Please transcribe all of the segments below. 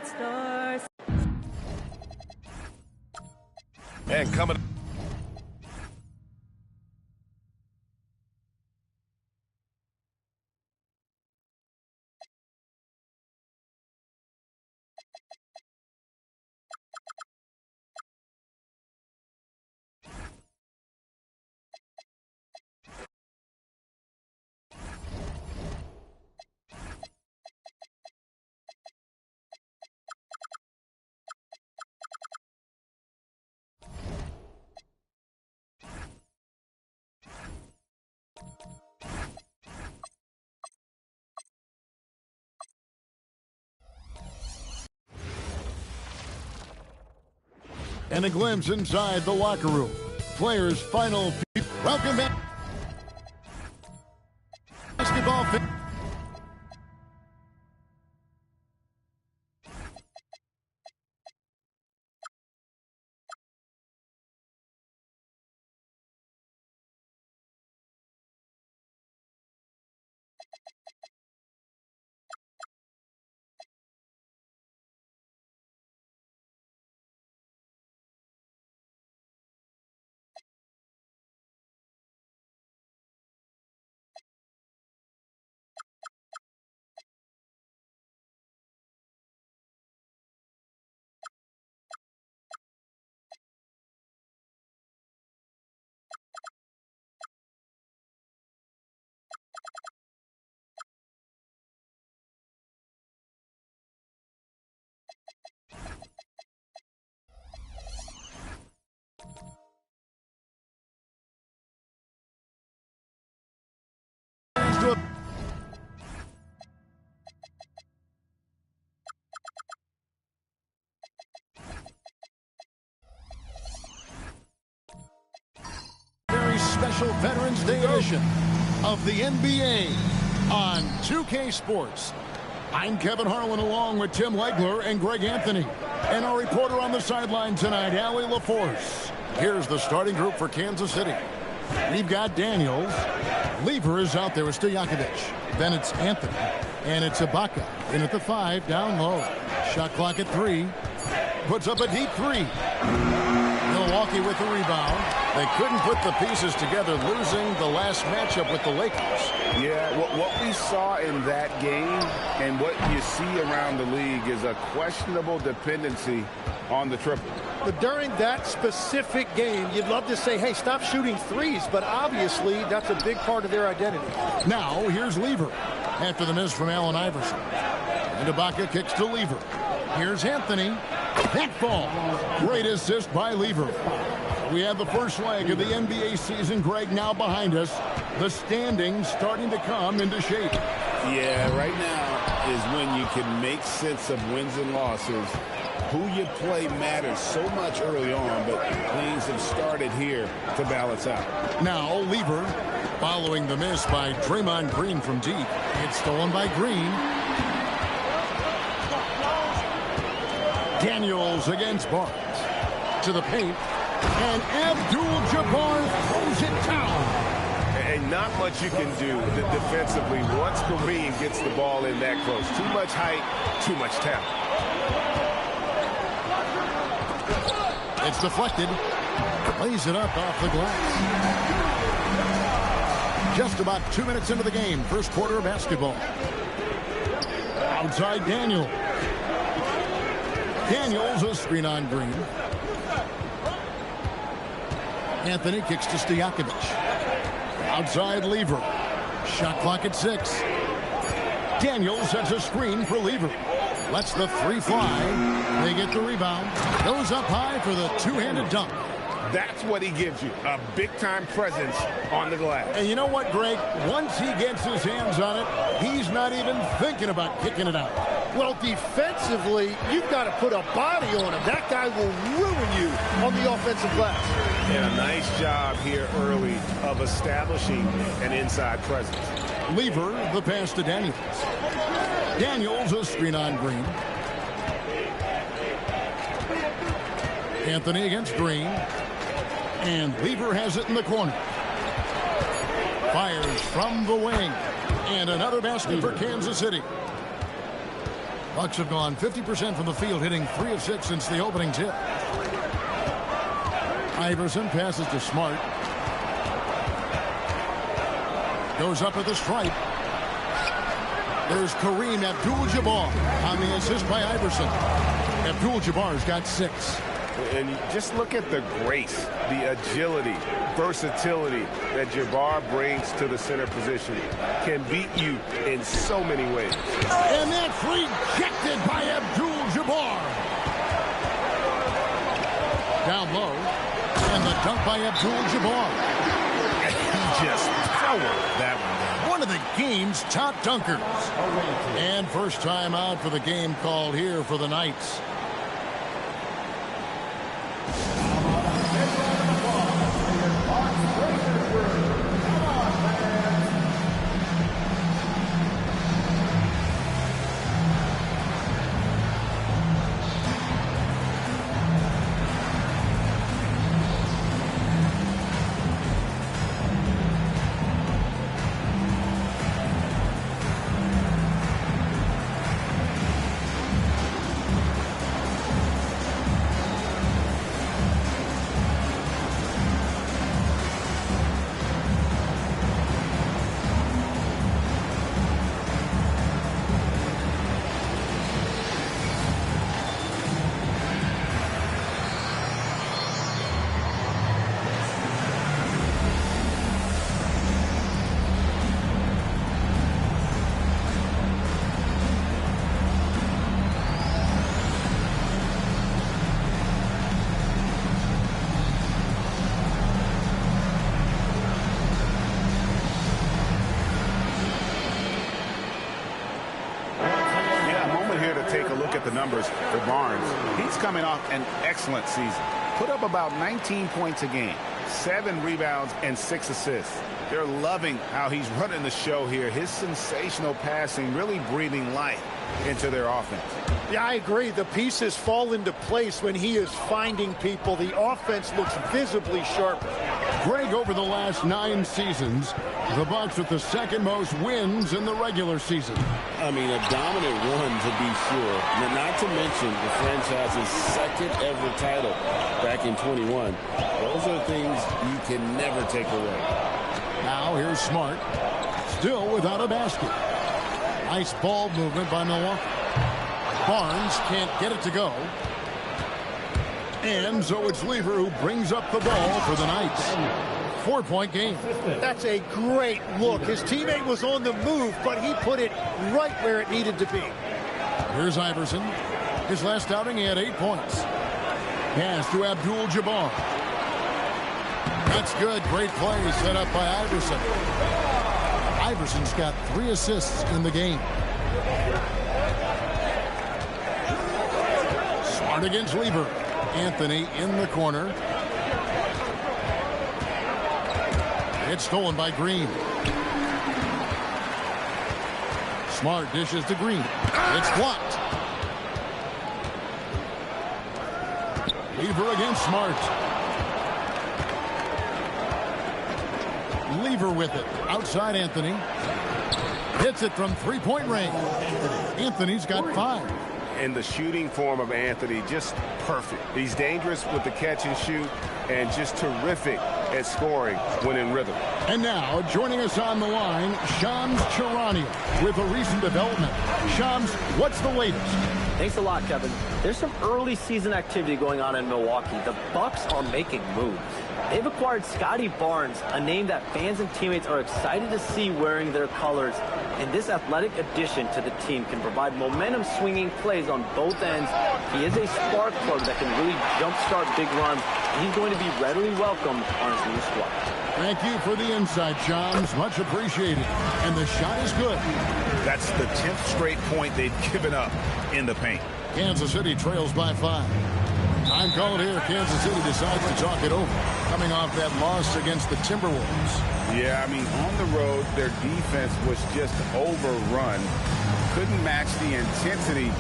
stars. And coming. And a glimpse inside the locker room. Players' final. Welcome back. Basketball. Very special Veterans Day edition of the NBA on 2K Sports. I'm Kevin Harlan along with Tim Legler and Greg Anthony. And our reporter on the sideline tonight, Allie LaForce. Here's the starting group for Kansas City. We've got Daniels. Lever is out there with Stojakovic. Then it's Anthony. And it's Ibaka. In at the 5, down low. Shot clock at 3. Puts up a deep 3. Milwaukee with the rebound. They couldn't put the pieces together, losing the last matchup with the Lakers. Yeah, what we saw in that game and what you see around the league is a questionable dependency on the triple. But during that specific game, you'd love to say, hey, stop shooting threes, but obviously that's a big part of their identity. Now, here's Lever after the miss from Allen Iverson. And Ibaka kicks to Lever. Here's Anthony. That fall. Great assist by Lever. We have the first leg of the NBA season, Greg, now behind us. The standings starting to come into shape. Yeah, right now is when you can make sense of wins and losses. Who you play matters so much early on, but things have started here to balance out. Now, Lever following the miss by Draymond Green from deep. It's stolen by Green. Daniels against Barnes. To the paint. And Abdul-Jabbar throws it down. And not much you can do defensively once Kareem gets the ball in that close. Too much height, too much talent. It's deflected. Lays it up off the glass. Just about 2 minutes into the game. First quarter of basketball. Outside Daniel. Daniels a screen on Green. Anthony kicks to Stojakovic. Outside Lever. Shot clock at 6. Daniels sets a screen for Lever. Lets the 3 fly. They get the rebound. Goes up high for the two-handed dunk. That's what he gives you, a big-time presence on the glass. And you know what, Greg? Once he gets his hands on it, he's not even thinking about kicking it out. Well, defensively, you've got to put a body on him. That guy will ruin you on the offensive glass. And a nice job here early of establishing an inside presence. Lever, the pass to Daniels. Daniels, a screen on Green. Anthony against Green. And Lever has it in the corner. Fires from the wing. And another basket for Kansas City. Bucks have gone 50% from the field, hitting 3 of 6 since the opening tip. Iverson passes to Smart. Goes up at the stripe. There's Kareem Abdul-Jabbar on the assist by Iverson. Abdul-Jabbar's got 6. And just look at the grace, the agility, versatility that Jabbar brings to the center position. Can beat you in so many ways. And that's rejected by Abdul-Jabbar. Down low. And the dunk by Abdul-Jabbar. He just powered that one. One of the game's top dunkers. And first time out for the game called here for the Knights. The numbers for Barnes. He's coming off an excellent season. Put up about 19 points a game, 7 rebounds, and 6 assists. They're loving how he's running the show here. His sensational passing really breathing life into their offense. Yeah, I agree. The pieces fall into place when he is finding people. The offense looks visibly sharper. Greg, over the last 9 seasons, the Bucks with the second most wins in the regular season. I mean, a dominant one to be sure. Not to mention the franchise's second ever title back in 21. Those are things you can never take away. Now here's Smart, still without a basket. Nice ball movement by Milwaukee. Barnes can't get it to go. And so it's Lever who brings up the ball for the Knights. 4-point game. That's a great look. His teammate was on the move, but he put it right where it needed to be. Here's Iverson. His last outing, he had 8 points. Pass to Abdul-Jabbar. That's good. Great play set up by Iverson. Iverson's got 3 assists in the game. Smart against Lever. Anthony in the corner. It's stolen by Green. Smart dishes to Green. It's blocked. Lever against Smart. Lever with it. Outside Anthony. Hits it from 3-point range. Anthony's got 5. And the shooting form of Anthony, just perfect. He's dangerous with the catch and shoot and just terrific at scoring when in rhythm. And now, joining us on the line, Shams Charania with a recent development. Shams, what's the latest? Thanks a lot, Kevin. There's some early season activity going on in Milwaukee. The Bucks are making moves. They've acquired Scotty Barnes, a name that fans and teammates are excited to see wearing their colors. And this athletic addition to the team can provide momentum-swinging plays on both ends. He is a spark plug that can really jumpstart big runs, and he's going to be readily welcomed on his new squad. Thank you for the insight, Shams. Much appreciated. And the shot is good. That's the 10th straight point they've given up in the paint. Kansas City trails by 5. Time called here. Kansas City decides to talk it over, coming off that loss against the Timberwolves. Yeah, I mean, on the road, their defense was just overrun. Couldn't match the intensity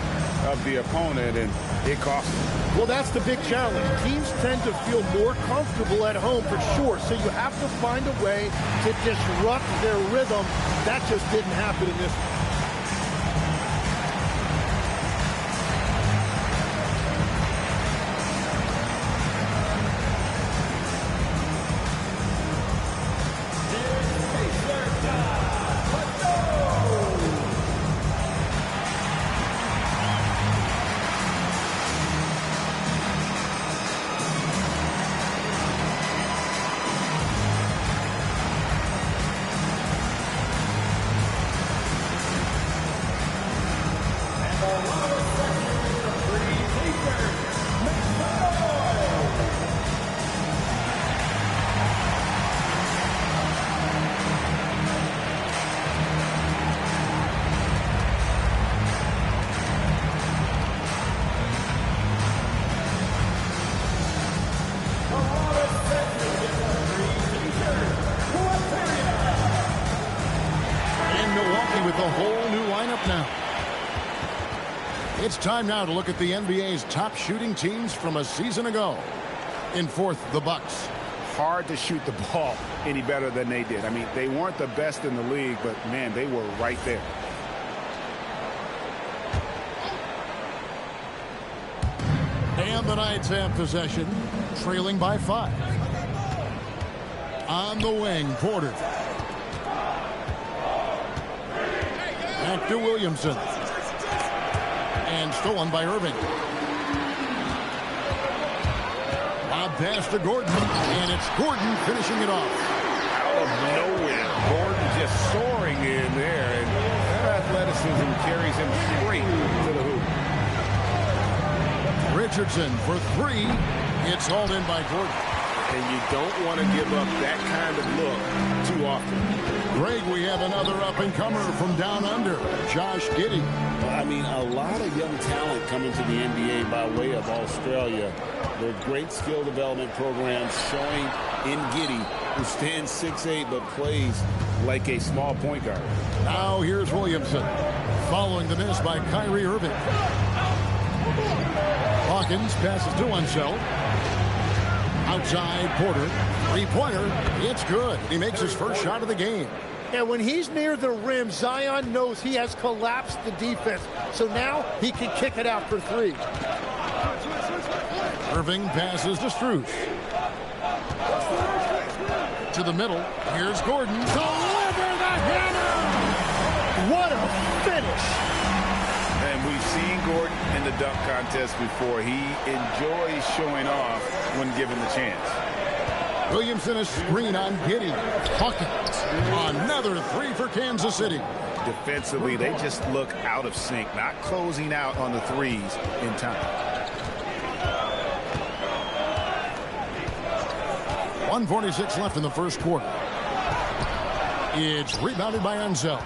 of the opponent, and it cost them. Well, that's the big challenge. Teams tend to feel more comfortable at home for sure, so you have to find a way to disrupt their rhythm. That just didn't happen in this one. It's time now to look at the NBA's top shooting teams from a season ago. In fourth, the Bucks. Hard to shoot the ball any better than they did. I mean, they weren't the best in the league, but, man, they were right there. And the Knights have possession, trailing by 5. On the wing, Porter. Back to Williamson. And stolen by Irving. Lob pass to Gordon. And it's Gordon finishing it off. Out of nowhere, Gordon just soaring in there. And that athleticism carries him straight to the hoop. Richardson for 3. It's hauled in by Gordon. And you don't want to give up that kind of look too often. Greg, we have another up-and-comer from down under, Josh Giddey. Well, I mean, a lot of young talent coming to the NBA by way of Australia. There are great skill development programs showing in Giddey, who stands 6'8", but plays like a small point guard. Now here's Williamson, following the miss by Kyrie Irving. Hawkins passes to Unseld. Outside, Porter. Three-pointer. It's good. He makes his first shot of the game. And when he's near the rim, Zion knows he has collapsed the defense. So now he can kick it out for 3. Irving passes to Strus. To the middle. Here's Gordon. Deliver the hammer! What a finish! And we've seen Gordon in the dunk contest before. He enjoys showing off when given the chance. Williamson a screen on Giddey. Hawkins. Another 3 for Kansas City. Defensively, they just look out of sync, not closing out on the threes in time. 1:46 left in the first quarter. It's rebounded by Unseld.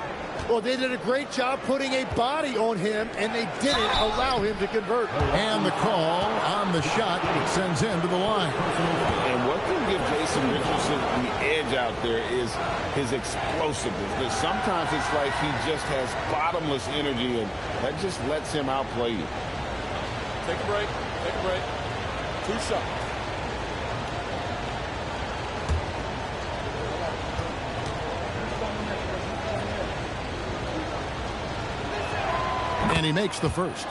Well, they did a great job putting a body on him, and they didn't allow him to convert. And the call on the shot sends him to the line. And what can give Jason Richardson the edge out there is his explosiveness. But sometimes it's like he just has bottomless energy, and that just lets him outplay you. Take a break. Take a break. 2 shots. And he makes the first.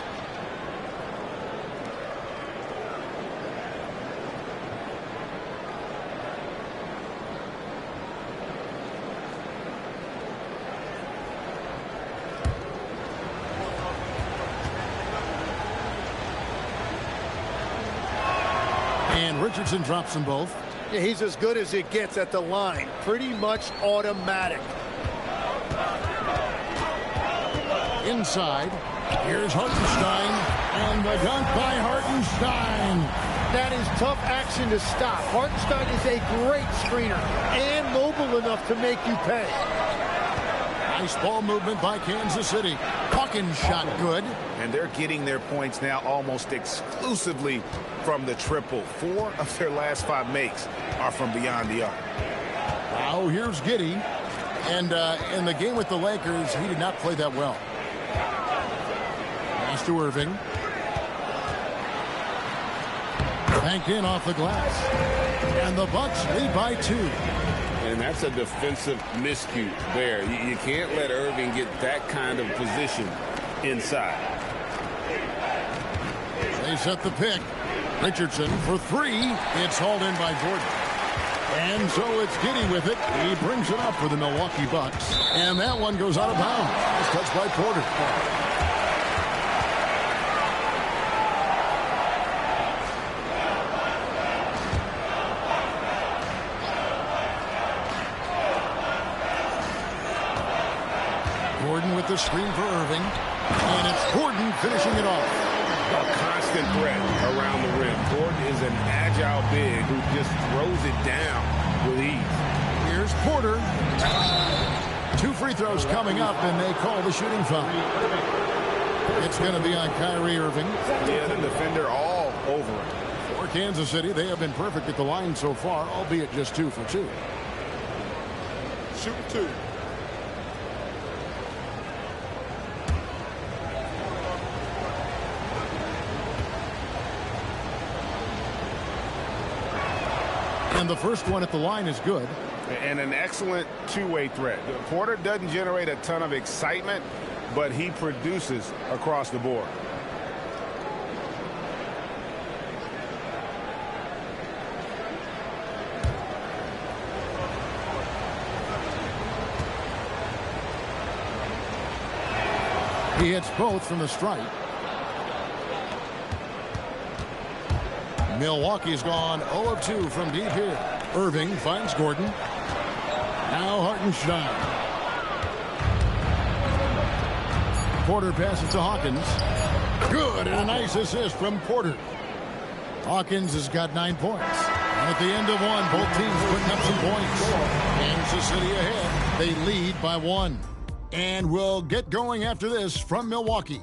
And Richardson drops them both. Yeah, he's as good as it gets at the line. Pretty much automatic. Inside. Here's Hartenstein, and the dunk by Hartenstein. That is tough action to stop. Hartenstein is a great screener and mobile enough to make you pay. Nice ball movement by Kansas City. Hawkins shot good. And they're getting their points now almost exclusively from the triple. 4 of their last 5 makes are from beyond the arc. Now here's Giddey. And in the game with the Lakers, he did not play that well. Pass to Irving. Banked in off the glass. And the Bucks lead by 2. And that's a defensive miscue there. You can't let Irving get that kind of position inside. They set the pick. Richardson for 3. It's hauled in by Gordon. And so it's Giddey with it. He brings it up for the Milwaukee Bucks. And that one goes out of bounds. It's touched by Porter. Gordon with the screen for Irving. And it's Gordon finishing it off. A constant threat around the rim. Gordon is an agile big who just throws it down with ease. Here's Porter. 2 free throws coming up, and they call the shooting foul. It's going to be on Kyrie Irving. Yeah, the defender all over him. For Kansas City, they have been perfect at the line so far, albeit just 2 for 2. Shoot 2. And the first one at the line is good. And an excellent two-way threat. Porter doesn't generate a ton of excitement, but he produces across the board. He hits both from the stripe. Milwaukee's gone 0 of 2 from deep here. Irving finds Gordon. Now Hartenstein. Porter passes to Hawkins. Good, and a nice assist from Porter. Hawkins has got 9 points. And at the end of one, both teams putting up some points. Kansas City ahead. They lead by 1. And we'll get going after this from Milwaukee.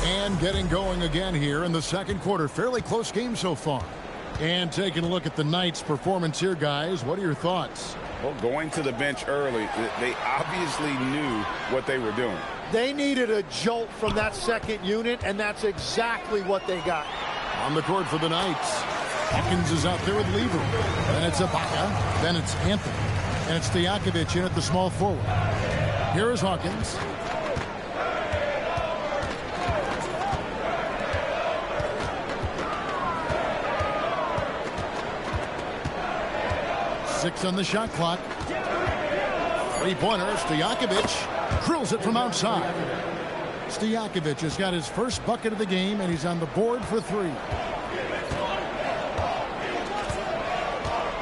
And getting going again here in the second quarter. Fairly close game so far. And taking a look at the Knights' performance here, guys. What are your thoughts? Well, going to the bench early, they obviously knew what they were doing. They needed a jolt from that second unit, and that's exactly what they got. On the court for the Knights. Hawkins is out there with Lever. Then it's Ibaka. Then it's Anthony. And it's Stojakovic in at the small forward. Here is Hawkins. Six on the shot clock. Three-pointer. Stojakovic drills it from outside. Stojakovic has got his first bucket of the game, and he's on the board for 3.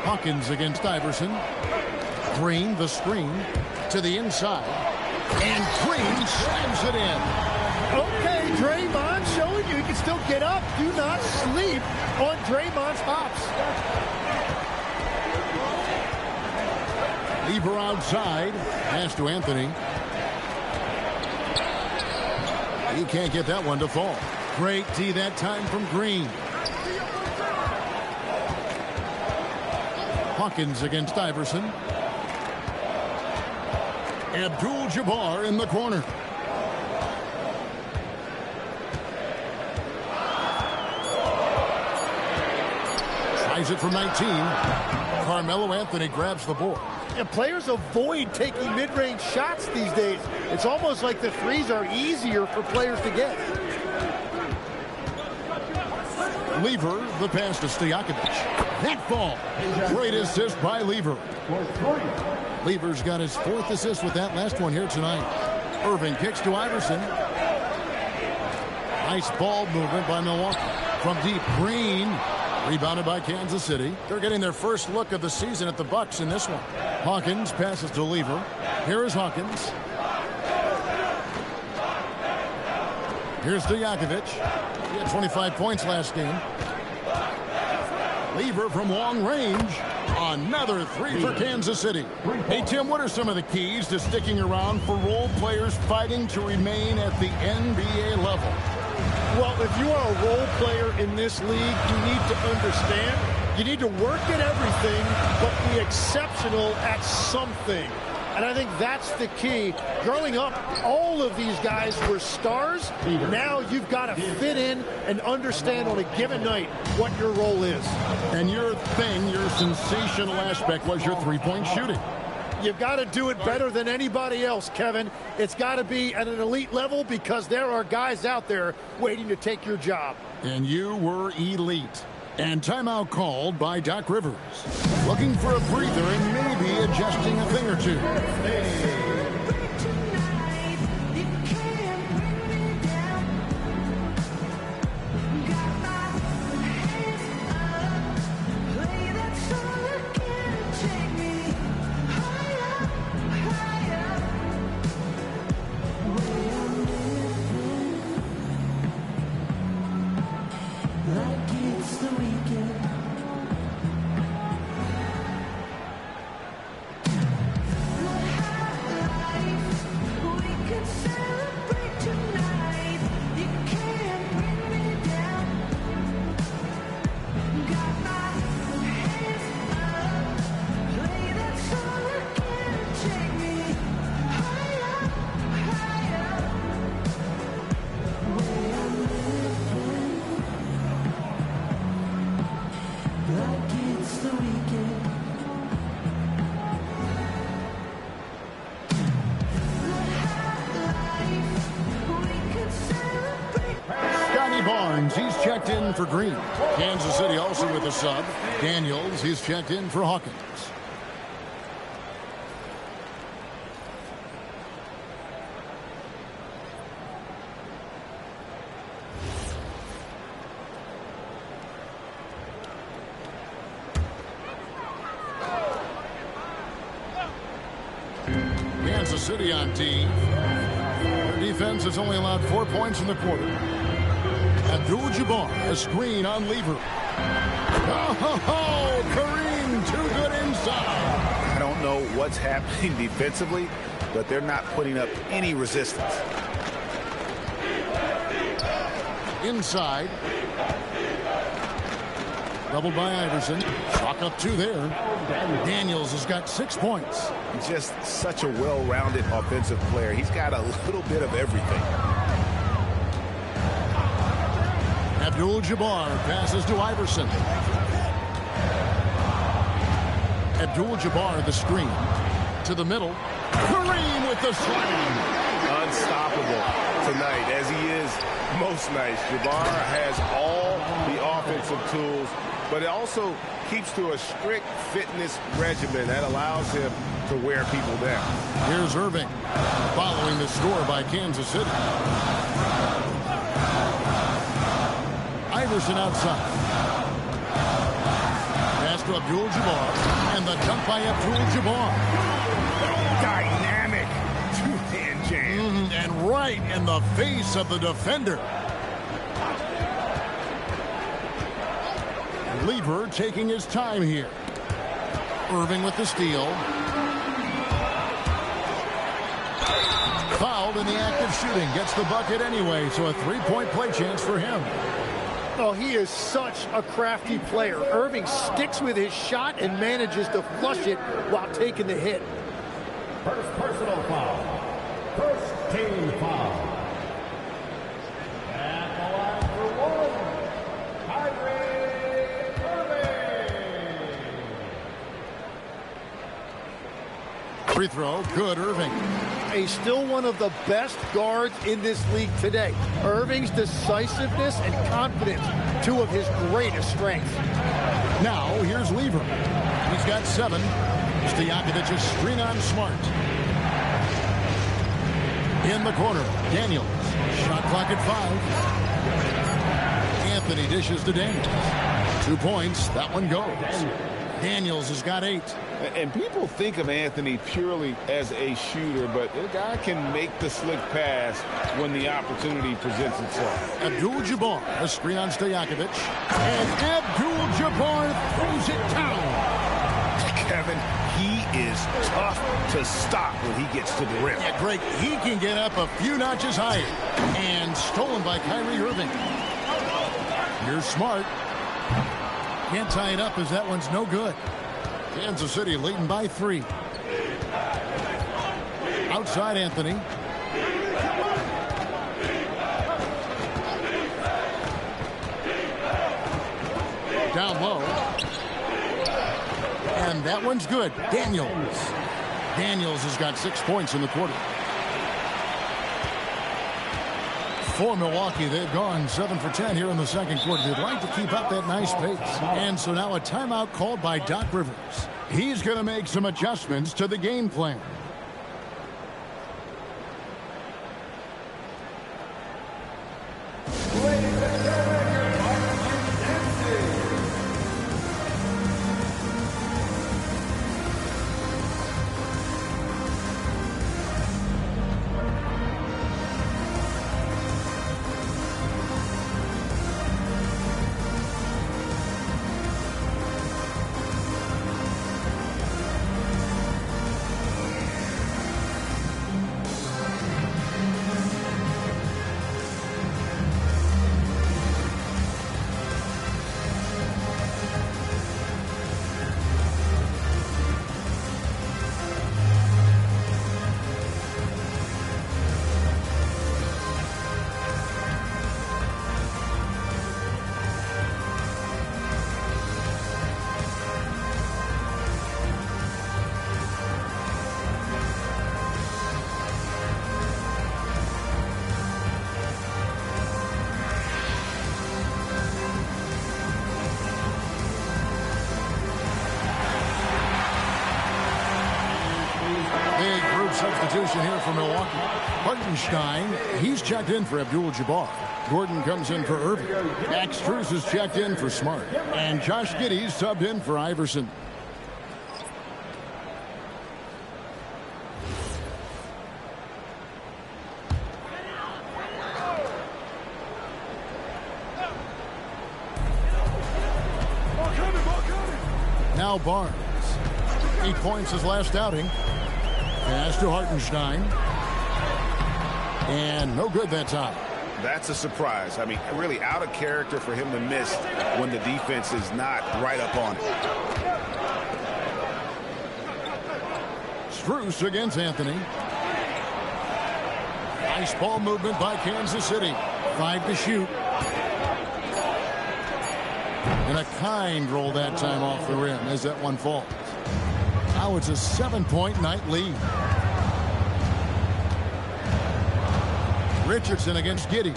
Hawkins against Iverson. Green, the screen, to the inside. And Green slams it in. Okay, Draymond showing you can still get up. Do not sleep on Draymond's hops. Lever outside. Pass to Anthony. He can't get that one to fall. Great D that time from Green. Hawkins against Iverson. Abdul-Jabbar in the corner. Tries it from 19. Carmelo Anthony grabs the board. And players avoid taking mid-range shots these days. It's almost like the threes are easier for players to get. Lever, the pass to Stojakovic. That fall. Great assist by Lever. Lever's got his 4th assist with that last one here tonight. Irving kicks to Iverson. Nice ball movement by Milwaukee. From deep, Green. Rebounded by Kansas City. They're getting their first look of the season at the Bucks in this one. Hawkins passes to Lever. Here is Hawkins. Here's Stojakovic. He had 25 points last game. Lever from long range. Another 3 for Kansas City. Hey, Tim, what are some of the keys to sticking around for role players fighting to remain at the NBA level? Well, if you are a role player in this league, you need to understand, you need to work at everything, but be exceptional at something. And I think that's the key. Growing up, all of these guys were stars. Now you've got to fit in and understand on a given night what your role is. And your thing, your sensational aspect was your three-point shooting. You've got to do it better than anybody else, Kevin. It's got to be at an elite level because there are guys out there waiting to take your job. And you were elite. And timeout called by Doc Rivers. Looking for a breather and maybe adjusting a thing or two. Barnes, he's checked in for Green. Kansas City also with a sub. Daniels, he's checked in for Hawkins. Kansas City on D. Their defense has only allowed 4 points in the quarter. Abdul-Jabbar, a screen on Lever. Oh, Kareem, too good inside. I don't know what's happening defensively, but they're not putting up any resistance. Inside. Doubled by Iverson. Chalk up 2 there. Daniels has got 6 points. Just such a well-rounded offensive player. He's got a little bit of everything. Abdul-Jabbar passes to Iverson. Abdul-Jabbar the screen. To the middle. Kareem with the slam. Unstoppable tonight, as he is most nights. Jabbar has all the offensive tools, but it also keeps to a strict fitness regimen that allows him to wear people down. Here's Irving following the score by Kansas City. Iverson outside. Pass to Abdul-Jabbar, and the dunk by Abdul-Jabbar. Dynamic two-hand jam. And right in the face of the defender. Lever taking his time here. Irving with the steal. Fouled in the act of shooting. Gets the bucket anyway, so a 3-point play chance for him. Oh, he is such a crafty player. Irving sticks with his shot and manages to flush it while taking the hit. First personal foul. First team foul. At the line for one, Irving. Free throw, good, Irving. He's still one of the best guards in this league today. Irving's decisiveness and confidence, 2 of his greatest strengths. Now, here's Lever. He's got 7. Stojakovic's screen on Smart. In the corner, Daniels. Shot clock at 5. Anthony dishes to Daniels. 2 points, that one goes. Daniels has got 8. And people think of Anthony purely as a shooter, but the guy can make the slick pass when the opportunity presents itself. Abdul-Jabbar, a screen on Stojakovic. And Abdul-Jabbar throws it down. Kevin, he is tough to stop when he gets to the rim. Yeah, Greg, he can get up a few notches higher. And stolen by Kyrie Irving. Here's Smart. Can't tie it up as that one's no good. Kansas City leading by 3. Outside Anthony. Down low. And that one's good. Daniels. Daniels has got 6 points in the quarter. For Milwaukee, they've gone 7 for 10 here in the second quarter. They'd like to keep up that nice pace. And so now a timeout called by Doc Rivers. He's going to make some adjustments to the game plan. substitution here for Milwaukee. Hartenstein, he's checked in for Abdul-Jabbar. Gordon comes in for Irving. Max Strus is checked in for Smart. And Josh Giddey's subbed in for Iverson. Now Barnes. 8 points his last outing. Pass to Hartenstein. And no good that time. That's a surprise. I mean, really out of character for him to miss when the defense is not right up on it. Strus against Anthony. Nice ball movement by Kansas City. 5 to shoot. And a kind roll that time off the rim as that one falls. Now it's a 7-point night lead. Richardson against Giddey.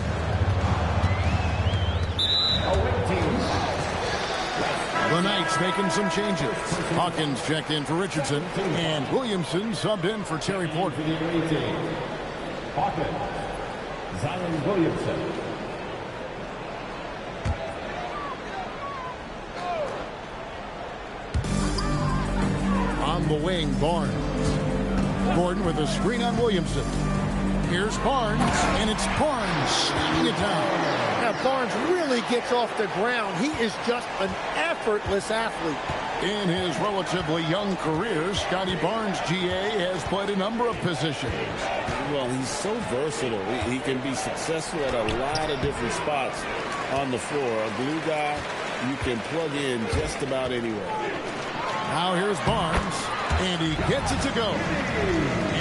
The Knights making some changes. Hawkins checked in for Richardson. And Williamson subbed in for Terry Porter. Hawkins. Zion Williamson. On the wing, Barnes. Gordon with a screen on Williamson. Here's Barnes, and it's Barnes slamming it down. Now, Barnes really gets off the ground. He is just an effortless athlete. In his relatively young career, Scotty Barnes, GA, has played a number of positions. Well, he's so versatile. He can be successful at a lot of different spots on the floor. A glue guy you can plug in just about anywhere. Now here's Barnes, and he gets it to go.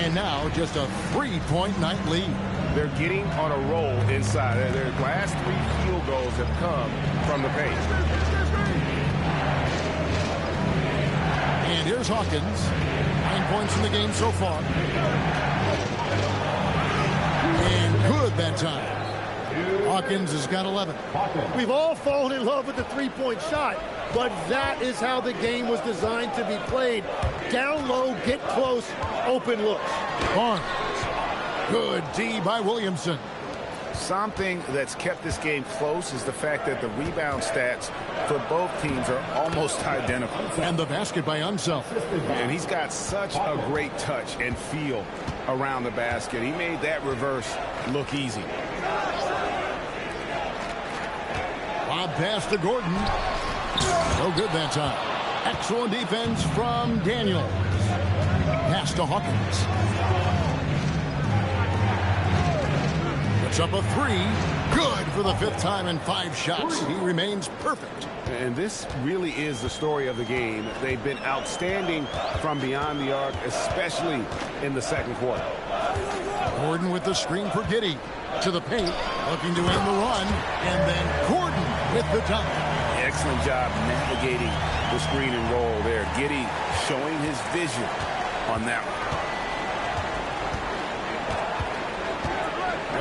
And now just a 3-point night lead. They're getting on a roll inside. Their last 3 field goals have come from the paint. And here's Hawkins. 9 points in the game so far. And good that time. Hawkins has got 11. We've all fallen in love with the three-point shot, but that is how the game was designed to be played. Down low, get close, open looks. Barnes. Good D by Williamson. Something that's kept this game close is the fact that the rebound stats for both teams are almost identical. And the basket by Unseld. And he's got such a great touch and feel around the basket. He made that reverse look easy. Bob pass to Gordon. No good that time. Excellent defense from Daniels. Pass to Hawkins. Puts up a 3. Good for the 5th time in 5 shots. He remains perfect. And this really is the story of the game. They've been outstanding from beyond the arc, especially in the second quarter. Gordon with the screen for Giddey. To the paint, looking to end the run. And then Gordon with the dunk. Excellent job navigating the screen and roll there. Giddey showing his vision on that one.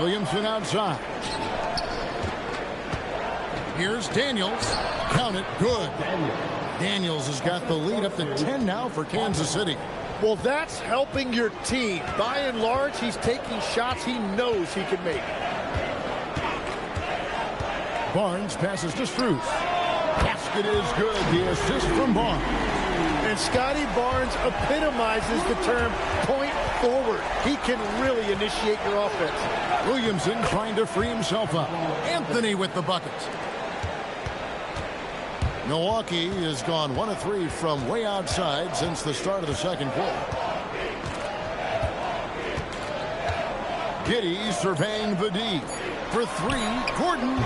Williamson outside. Here's Daniels. Count it. Good. Daniels has got the lead up to 10 now for Kansas City. Well, that's helping your team. By and large, he's taking shots he knows he can make. Barnes passes to Strus. Basket is good. The assist from Barnes. And Scotty Barnes epitomizes the term point forward. He can really initiate your offense. Williamson trying to free himself up. Anthony with the bucket. Milwaukee has gone 1 of 3 from way outside since the start of the second quarter. Giddey surveying the D. For 3, Gordon.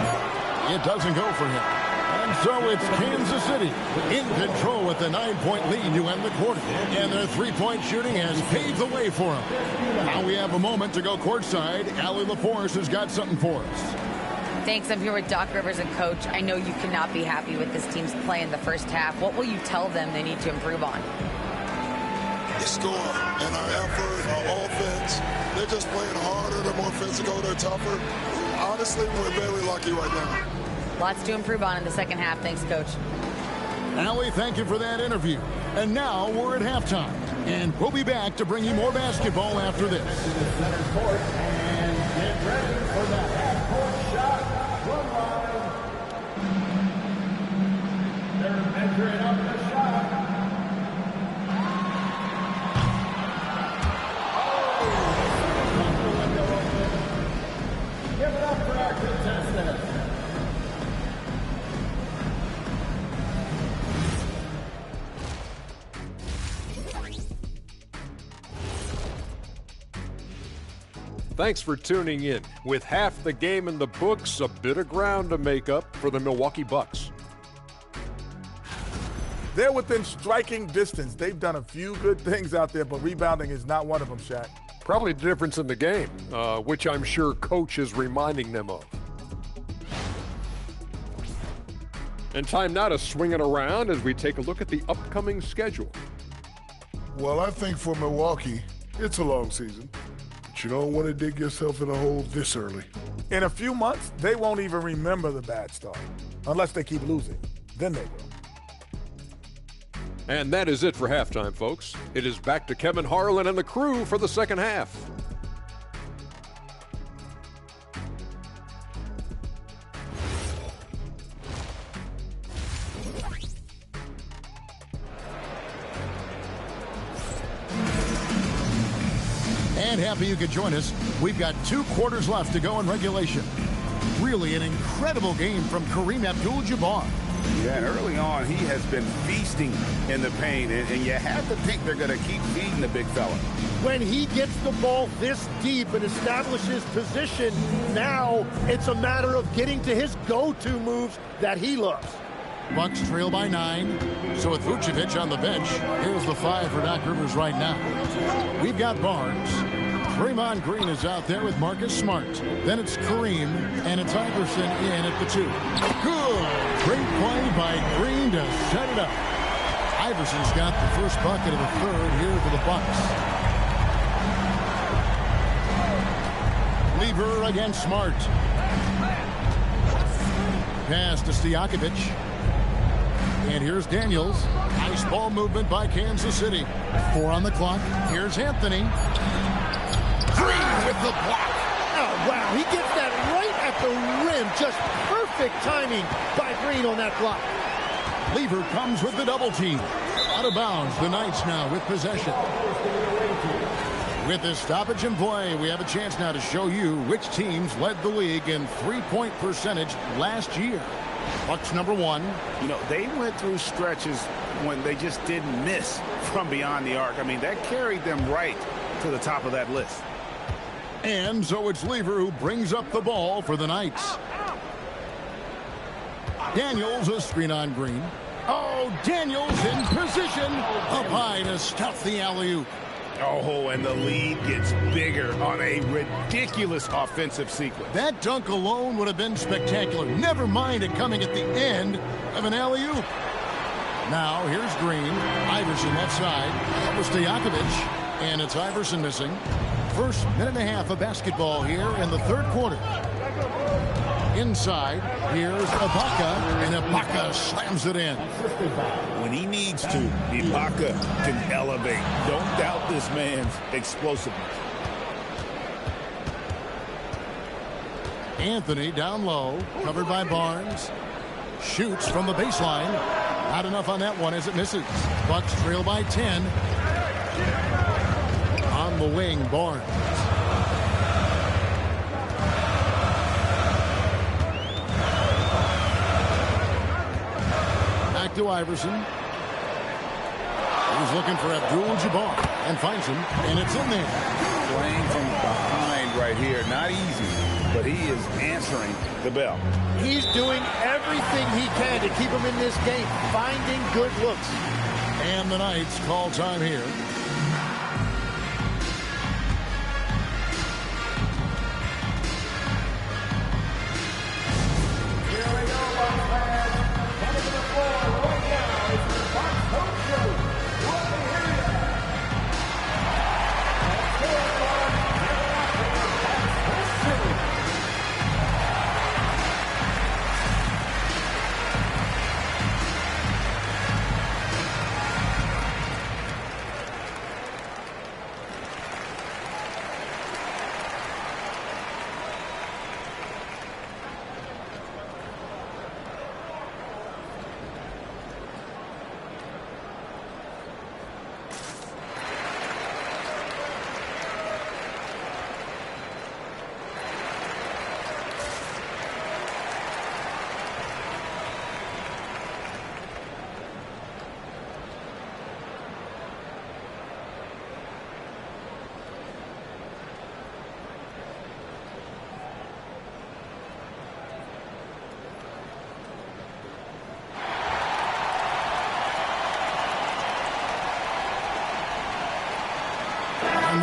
It doesn't go for him. And so it's Kansas City in control with a 9-point lead to end the quarter. And their 3-point shooting has paved the way for them. Now we have a moment to go courtside. Allie LaForce has got something for us. Thanks. I'm here with Doc Rivers and Coach. I know you cannot be happy with this team's play in the first half. What will you tell them they need to improve on? The score and our effort, our offense. They're just playing harder. They're more physical. They're tougher. Honestly, we're very lucky right now. Lots to improve on in the second half. Thanks, Coach. Allie, thank you for that interview. And now we're at halftime. And we'll be back to bring you more basketball after this. Center court and get ready for the half-court shot from line. They're measuring up the shot. Give it up for our contestants. Thanks for tuning in. With half the game in the books, a bit of ground to make up for the Milwaukee Bucks. They're within striking distance. They've done a few good things out there, but rebounding is not one of them, Shaq. Probably the difference in the game, which I'm sure Coach is reminding them of. And time now to swing it around as we take a look at the upcoming schedule. Well, I think for Milwaukee, it's a long season. But you don't want to dig yourself in a hole this early. In a few months, they won't even remember the bad start, unless they keep losing. Then they will. And that is it for halftime, folks. It is back to Kevin Harlan and the crew for the second half. And happy you could join us. We've got 2 quarters left to go in regulation. Really an incredible game from Kareem Abdul-Jabbar. Yeah, and early on, he has been feasting in the paint, and you have to think they're going to keep feeding the big fella. When he gets the ball this deep and establishes position, now it's a matter of getting to his go-to moves that he loves. Bucks trail by 9. So with Vucevic on the bench, here's the 5 for Doc Rivers right now. We've got Barnes. Draymond Green is out there with Marcus Smart. Then it's Kareem, and it's Iverson in at the 2. Good. Great play by Green to set it up. Iverson's got the first bucket of the third here for the Bucks. Lever against Smart. Pass to Stojakovic. And here's Daniels. Nice ball movement by Kansas City. 4 on the clock. Here's Anthony. Green with the block. Oh, wow. He gets that right at the rim. Just perfect timing by Green on that block. Lever comes with the double team. Out of bounds. The Knights now with possession. With this stoppage in play, we have a chance now to show you which teams led the league in three-point percentage last year. Bucks number 1. You know, they went through stretches when they just didn't miss from beyond the arc. I mean, that carried them right to the top of that list. And so it's Lever who brings up the ball for the Knights. Daniels, a screen on Green. Oh, Daniels in position. Up high to stuff the alley-oop. Oh, and the lead gets bigger on a ridiculous offensive sequence. That dunk alone would have been spectacular. Never mind it coming at the end of an alley-oop. Now, here's Green. Iverson left side. That was Stojakovic. And it's Iverson missing. First minute and a half of basketball here in the third quarter. Inside, here's Ibaka, and Ibaka slams it in. When he needs to, Ibaka can elevate. Don't doubt this man's explosiveness. Anthony down low, covered by Barnes. Shoots from the baseline. Not enough on that one as it misses. Bucks trail by 10. On the wing, Barnes. Back to Iverson. He's looking for Abdul-Jabbar and finds him, and it's in there. Playing from behind right here. Not easy, but he is answering the bell. He's doing everything he can to keep him in this game, finding good looks. And the Knights call time here.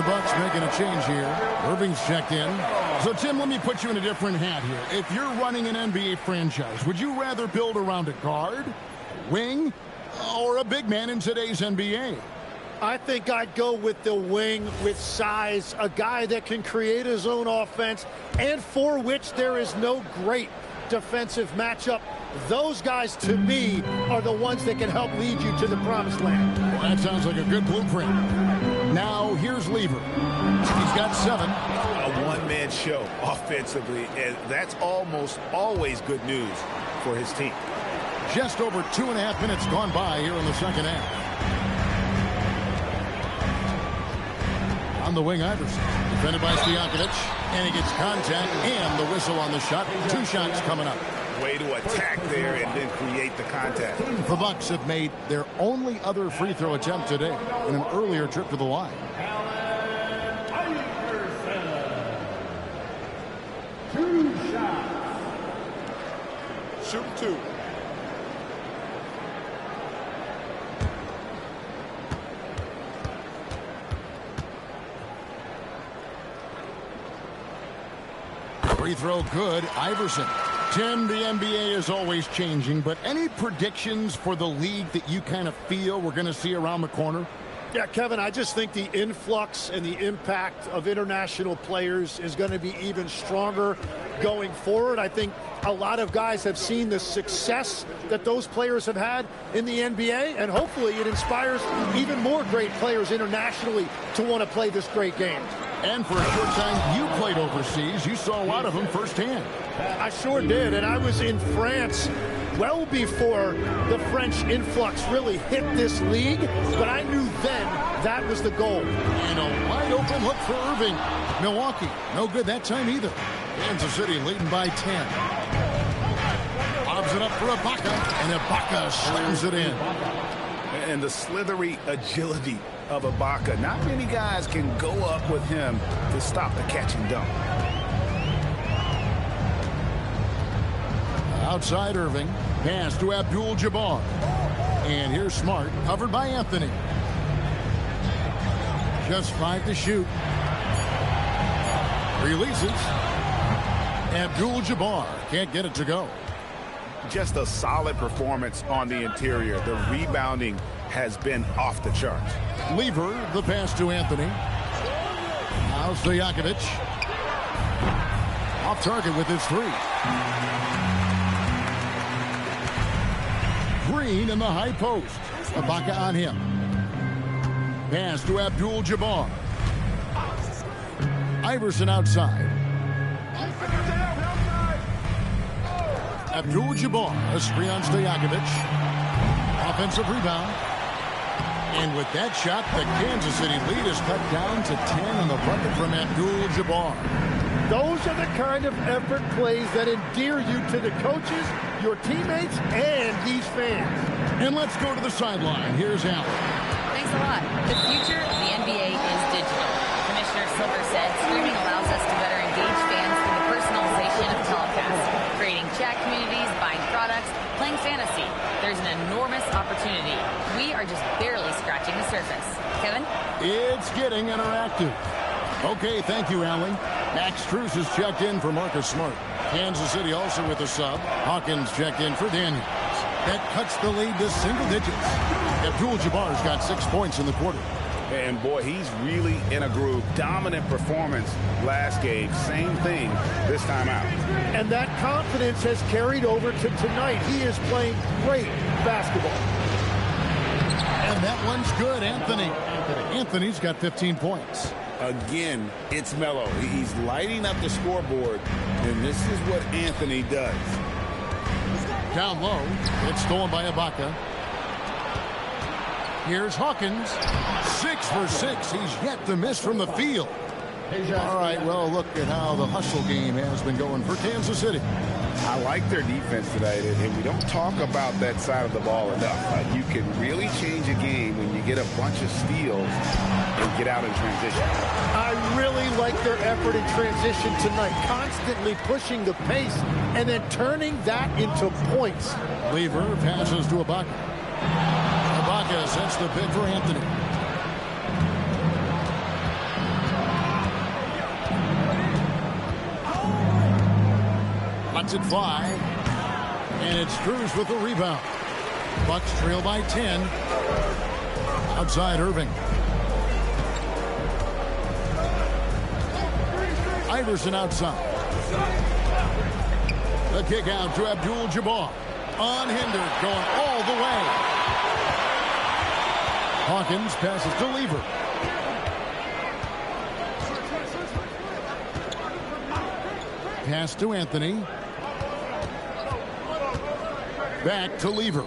Bucks making a change here. Irving's checked in. So, Tim, let me put you in a different hat here. If you're running an NBA franchise, would you rather build around a guard, wing, or a big man in today's NBA? I think I'd go with the wing with size, a guy that can create his own offense and for which there is no great defensive matchup. Those guys, to me, are the ones that can help lead you to the promised land. Well, that sounds like a good blueprint. Now, here's Lever. He's got 7. A one-man show offensively, and that's almost always good news for his team. Just over 2.5 minutes gone by here in the second half. On the wing, Iverson. Defended by Stojakovic. And he gets contact and the whistle on the shot. 2 shots coming up. Way to attack there and then create the contact. The Bucks have made their only other free throw attempt today in an earlier trip to the line. 2 shots. Shoot 2. Free throw good. Iverson. Tim, the NBA is always changing, but any predictions for the league that you kind of feel we're going to see around the corner? Yeah, Kevin, I just think the influx and the impact of international players is going to be even stronger going forward. I think a lot of guys have seen the success that those players have had in the NBA, and hopefully it inspires even more great players internationally to want to play this great game. And for a short time you played overseas, you saw a lot of them firsthand. I sure did, and I was in France well before the French influx really hit this league, but I knew then that was the goal. And a wide open look for Irving. Milwaukee, no good that time either. Kansas City leading by 10. Lobs it up for Ibaka, and Ibaka slams it in. And the slithery agility of Ibaka. Not many guys can go up with him to stop the catch and dunk. Outside Irving. Pass to Abdul-Jabbar. And here's Smart, covered by Anthony. Just 5 to shoot. Releases. Abdul-Jabbar can't get it to go. Just a solid performance on the interior. The rebounding has been off the charts. Lever, the pass to Anthony. Now Stojakovic. Off target with his 3. Green in the high post. Ibaka on him. Pass to Abdul-Jabbar. Iverson outside. Abdul-Jabbar, a screen on Stojakovic. Offensive rebound. And with that shot, the Kansas City lead is cut down to 10 on the bucket from Abdul-Jabbar. Those are the kind of effort plays that endear you to the coaches, your teammates, and these fans. And let's go to the sideline. Here's Allen. Thanks a lot. The future of the NBA is digital. Commissioner Silver said streaming allows us to better engage fans through the personalization of telecasts, creating chat communities, buying products, playing fantasy. There's an enormous opportunity. We are just barely scratching the surface. Kevin? It's getting interactive. Okay, thank you, Allen. Max Strus has checked in for Marcus Smart. Kansas City also with a sub. Hawkins checked in for Daniels. That cuts the lead to single digits. Abdul-Jabbar's got 6 points in the quarter. And boy, he's really in a groove. Dominant performance last game. Same thing this time out. And that confidence has carried over to tonight. He is playing great basketball. And that one's good, Anthony. Anthony's got 15 points. Again, it's Melo. He's lighting up the scoreboard, and this is what Anthony does. Down low, it's stolen by Ibaka. Here's Hawkins. 6 for 6. He's yet to miss from the field. All right, well, look at how the hustle game has been going for Kansas City. I like their defense tonight, and we don't talk about that side of the ball enough. You can really change a game when you get a bunch of steals and get out in transition. I really like their effort in transition tonight, constantly pushing the pace and then turning that into points. Lever passes to Ibaka. Ibaka sets the pick for Anthony. Lets it fly. And it's Strus with the rebound. Bucks trail by 10. Outside Irving. Iverson outside. The kick out to Abdul-Jabbar. Unhindered, going all the way. Hawkins passes to Lever. Pass to Anthony. Back to Lever.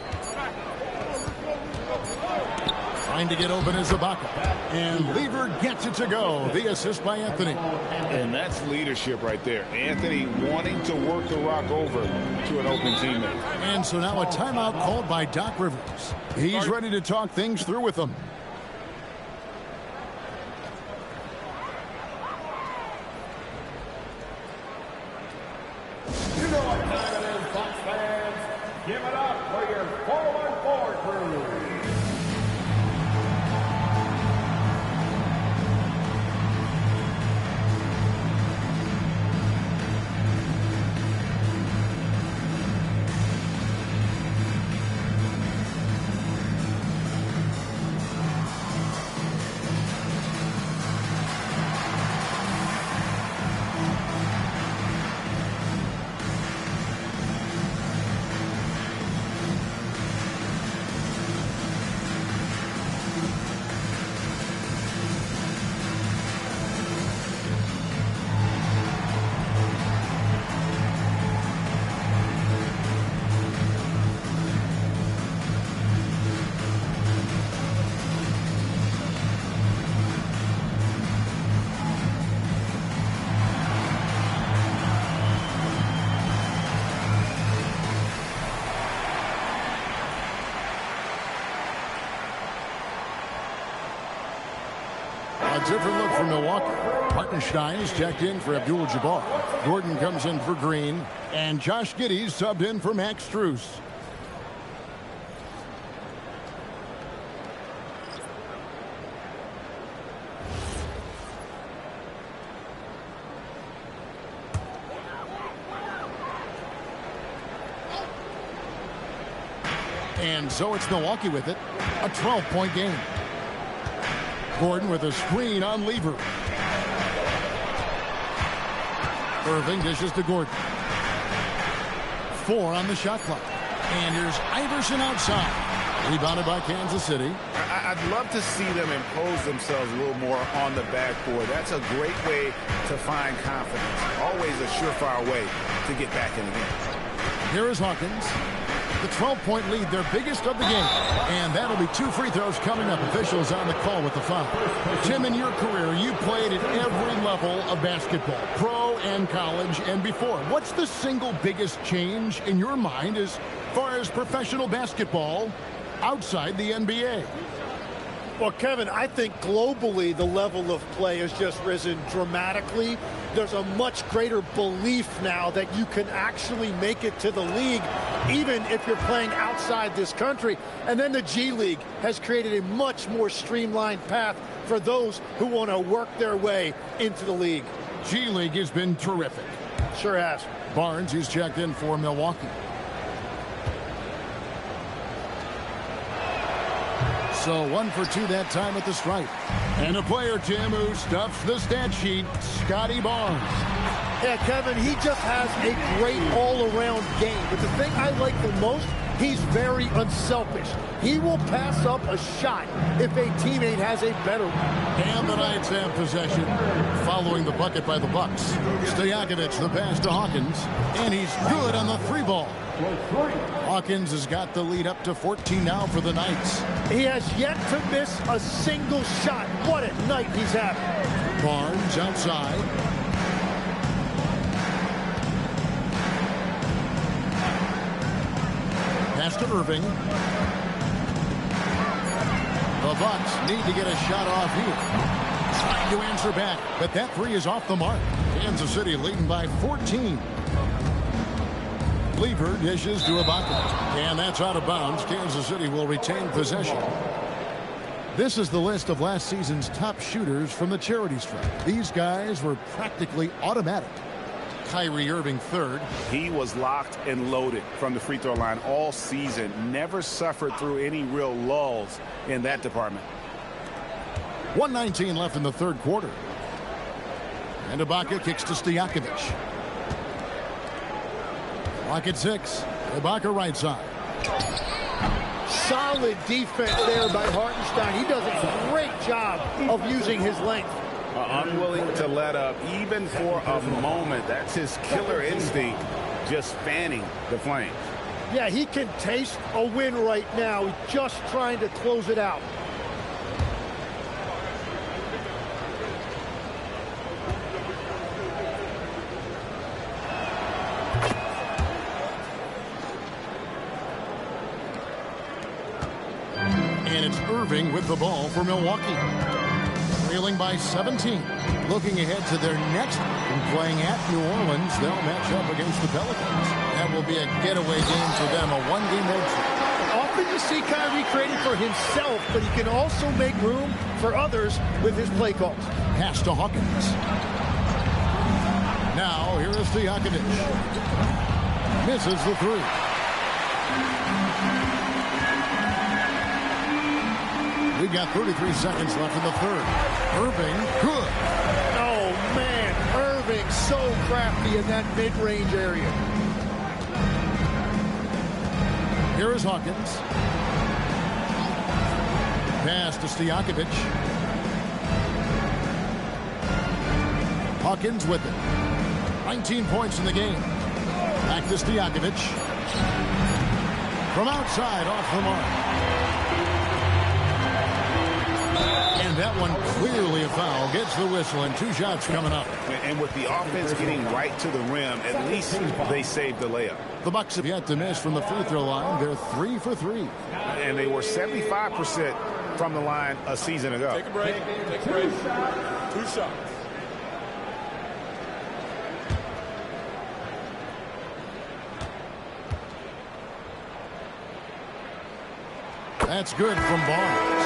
Trying to get open is Ibaka. And Lever gets it to go. The assist by Anthony. And that's leadership right there. Anthony wanting to work the rock over to an open teammate. And so now a timeout called by Doc Rivers. He's ready to talk things through with them. You know what time it is, Bucks fans. Give it up for your forward crew. A different look from Milwaukee. Hartenstein is checked in for Abdul-Jabbar. Gordon comes in for Green. And Josh Giddey's subbed in for Max Strus. And so it's Milwaukee with it. A 12-point game. Gordon with a screen on Lever. Irving dishes to Gordon. 4 on the shot clock. And here's Iverson outside. Rebounded by Kansas City. I'd love to see them impose themselves a little more on the backboard. That's a great way to find confidence. Always a surefire way to get back in the game. Here is Hawkins. The 12-point lead, their biggest of the game. And that'll be 2 free throws coming up. Officials on the call with the foul. Tim, in your career, you played at every level of basketball, pro and college and before. What's the single biggest change in your mind as far as professional basketball outside the NBA? Well, Kevin, I think globally the level of play has just risen dramatically. There's a much greater belief now that you can actually make it to the league, even if you're playing outside this country. And then the G League has created a much more streamlined path for those who want to work their way into the league. G League has been terrific. Sure has. Barnes, who's checked in for Milwaukee. So 1 for 2 that time at the stripe. And a player, Tim, who stuffs the stat sheet, Scotty Barnes. Yeah, Kevin, he just has a great all-around game. But the thing I like the most, he's very unselfish. He will pass up a shot if a teammate has a better one. And the Knights have possession following the bucket by the Bucks. Stojakovic, the pass to Hawkins. And he's good on the 3-ball. Hawkins has got the lead up to 14 now for the Knights. He has yet to miss a single shot. What a night he's having. Barnes outside. Pass to Irving. The Bucks need to get a shot off here. Trying to answer back, but that 3 is off the mark. Kansas City leading by 14. Lever dishes to Ibaka. And that's out of bounds. Kansas City will retain possession. This is the list of last season's top shooters from the charity stripe. These guys were practically automatic. Kyrie Irving third. He was locked and loaded from the free throw line all season. Never suffered through any real lulls in that department. 1:19 left in the third quarter. And Ibaka kicks to Stojakovic. Clock at 6. Ibaka right side. Solid defense there by Hartenstein. He does a great job of using his length. Unwilling to let up even for a moment. That's his killer instinct, just fanning the flames. Yeah, he can taste a win right now. He's just trying to close it out. And it's Irving with the ball for Milwaukee. Trailing by 17. Looking ahead to their next and playing at New Orleans. They'll match up against the Pelicans. That will be a getaway game for them, a one-game road trip. Often you see Kyrie creating for himself, but he can also make room for others with his play calls. Pass to Hawkins. Now, here is Stojakovic. Misses the three. We've got 33 seconds left in the third. Irving, good. Oh, man. Irving so crafty in that mid-range area. Here is Hawkins. Pass to Stojakovic. Hawkins with it. 19 points in the game. Back to Stojakovic. From outside, off the mark. And that one clearly a foul. Gets the whistle, and 2 shots coming up. And with the offense getting right to the rim, at least they saved the layup. The Bucks have yet to miss from the free throw line. They're 3 for 3. And they were 75% from the line a season ago. Take a break. Take a break. 2 shots. That's good from Barnes.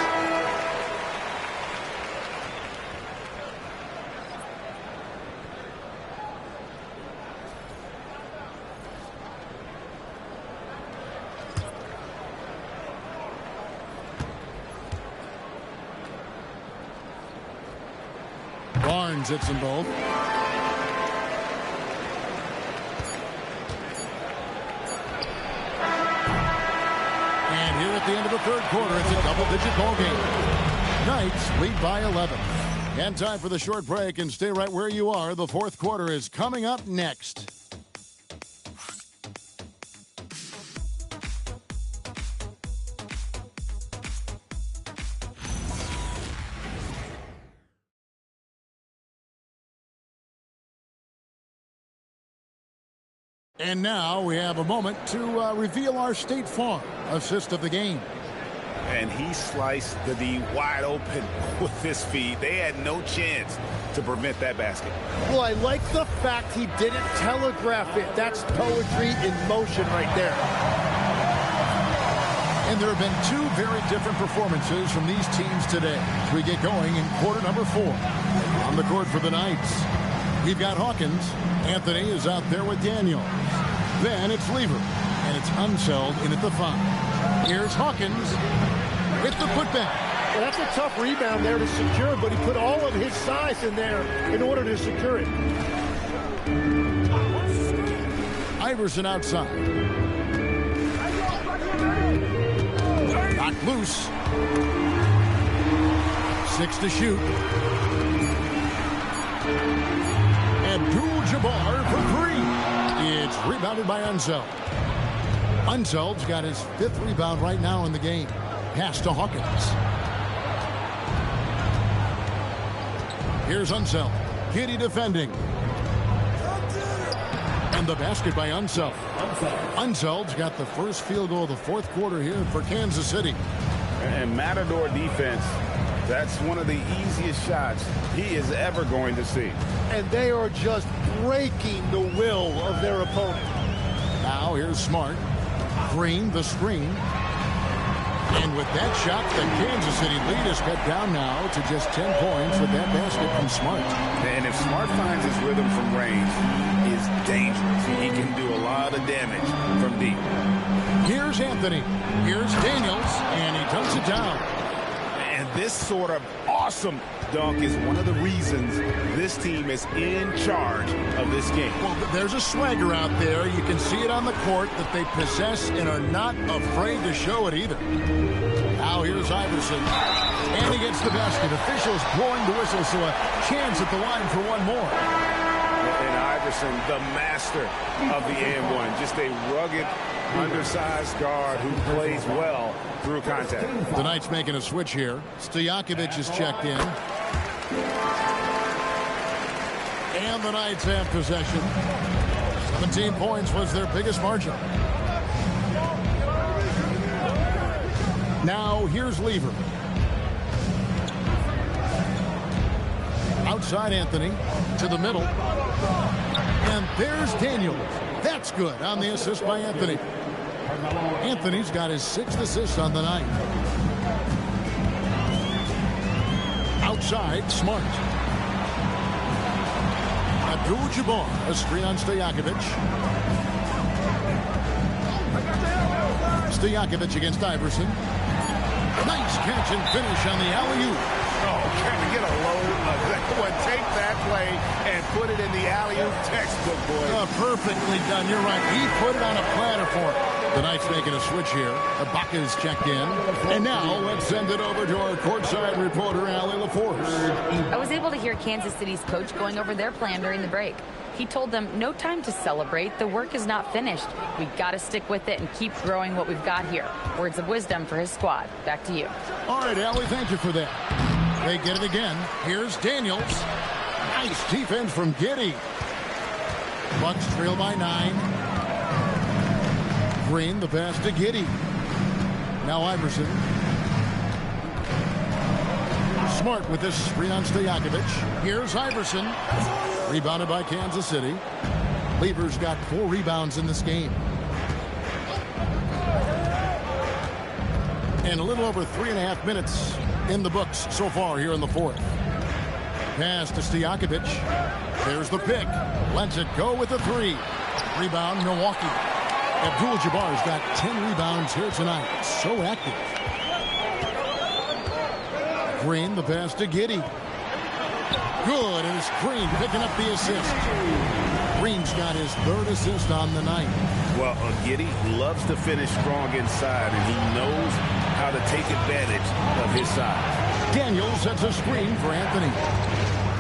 Barnes hits them both. And here at the end of the third quarter, it's a double-digit ball game. Knights lead by 11. And time for the short break, and stay right where you are. The fourth quarter is coming up next. And now we have a moment to reveal our State Farm assist of the game. And he sliced the D wide open with his feet. They had no chance to prevent that basket. Well, I like the fact he didn't telegraph it. That's poetry in motion right there. And there have been 2 very different performances from these teams today as we get going in quarter number 4. On the court for the Knights, we've got Hawkins. Anthony is out there with Daniels. Then it's Lever. And it's Unseld in at the 5. Here's Hawkins with the putback. Well, that's a tough rebound there to secure, but he put all of his size in there in order to secure it. Iverson outside. Knocked loose. 6 to shoot. Abdul-Jabbar for 3. It's rebounded by Unseld. Unseld's got his 5th rebound right now in the game. Pass to Hawkins. Here's Unseld. Giddy defending. And the basket by Unseld. Unseld's got the first field goal of the fourth quarter here for Kansas City. And Matador defense, that's one of the easiest shots he is ever going to see. And they are just breaking the will of their opponent. Now here's Smart. Green, the screen. And with that shot, the Kansas City lead is cut down now to just 10 points with that basket from Smart. And if Smart finds his rhythm from range, he is dangerous. He can do a lot of damage from deep. Here's Anthony. Here's Daniels, and he dunks it down. And this sort of awesome dunk is one of the reasons this team is in charge of this game. Well, there's a swagger out there. You can see it on the court that they possess and are not afraid to show it either. Now here's Iverson. And he gets the basket. Officials blowing the whistle, so a chance at the line for one more. And Iverson, the master of the and one. Just a rugged, undersized guard who plays well through contact. The Knights making a switch here. Stojakovic is checked in. And the Knights have possession. 17 points was their biggest margin. Now here's Lever. Outside Anthony to the middle. And there's Daniels. That's good on the assist by Anthony. Anthony's got his 6th assist on the night. Outside, Smart. Abdul-Jabbar, a screen on Stojakovic. Stojakovic against Iverson. Nice catch and finish on the alley-oop. Oh, can we get a load of that one? Take that play and put it in the alley-oop textbook, boy. Perfectly done. You're right. He put it on a platter for it. The Knights making a switch here. Ibaka's checked in. And now let's send it over to our courtside reporter, Allie LaForce. I was able to hear Kansas City's coach going over their plan during the break. He told them no time to celebrate. The work is not finished. We got to stick with it and keep growing what we've got here. Words of wisdom for his squad. Back to you. All right, Allie, thank you for that. They get it again. Here's Daniels. Nice defense from Giddey. Bucks trail by 9. Green, the pass to Giddey. Now Iverson. Smart with this screen on Stojakovic. Here's Iverson. Rebounded by Kansas City. Lever's got 4 rebounds in this game. And a little over 3.5 minutes in the books so far here in the 4th. Pass to Stojakovic. There's the pick. Lets it go with the 3. Rebound, Milwaukee. Abdul-Jabbar's got 10 rebounds here tonight. So active. Green, the pass to Giddey. Good, and it's Green picking up the assist. Green's got his 3rd assist on the night. Well, Giddey loves to finish strong inside, and he knows how to take advantage of his size. Daniels sets a screen for Anthony.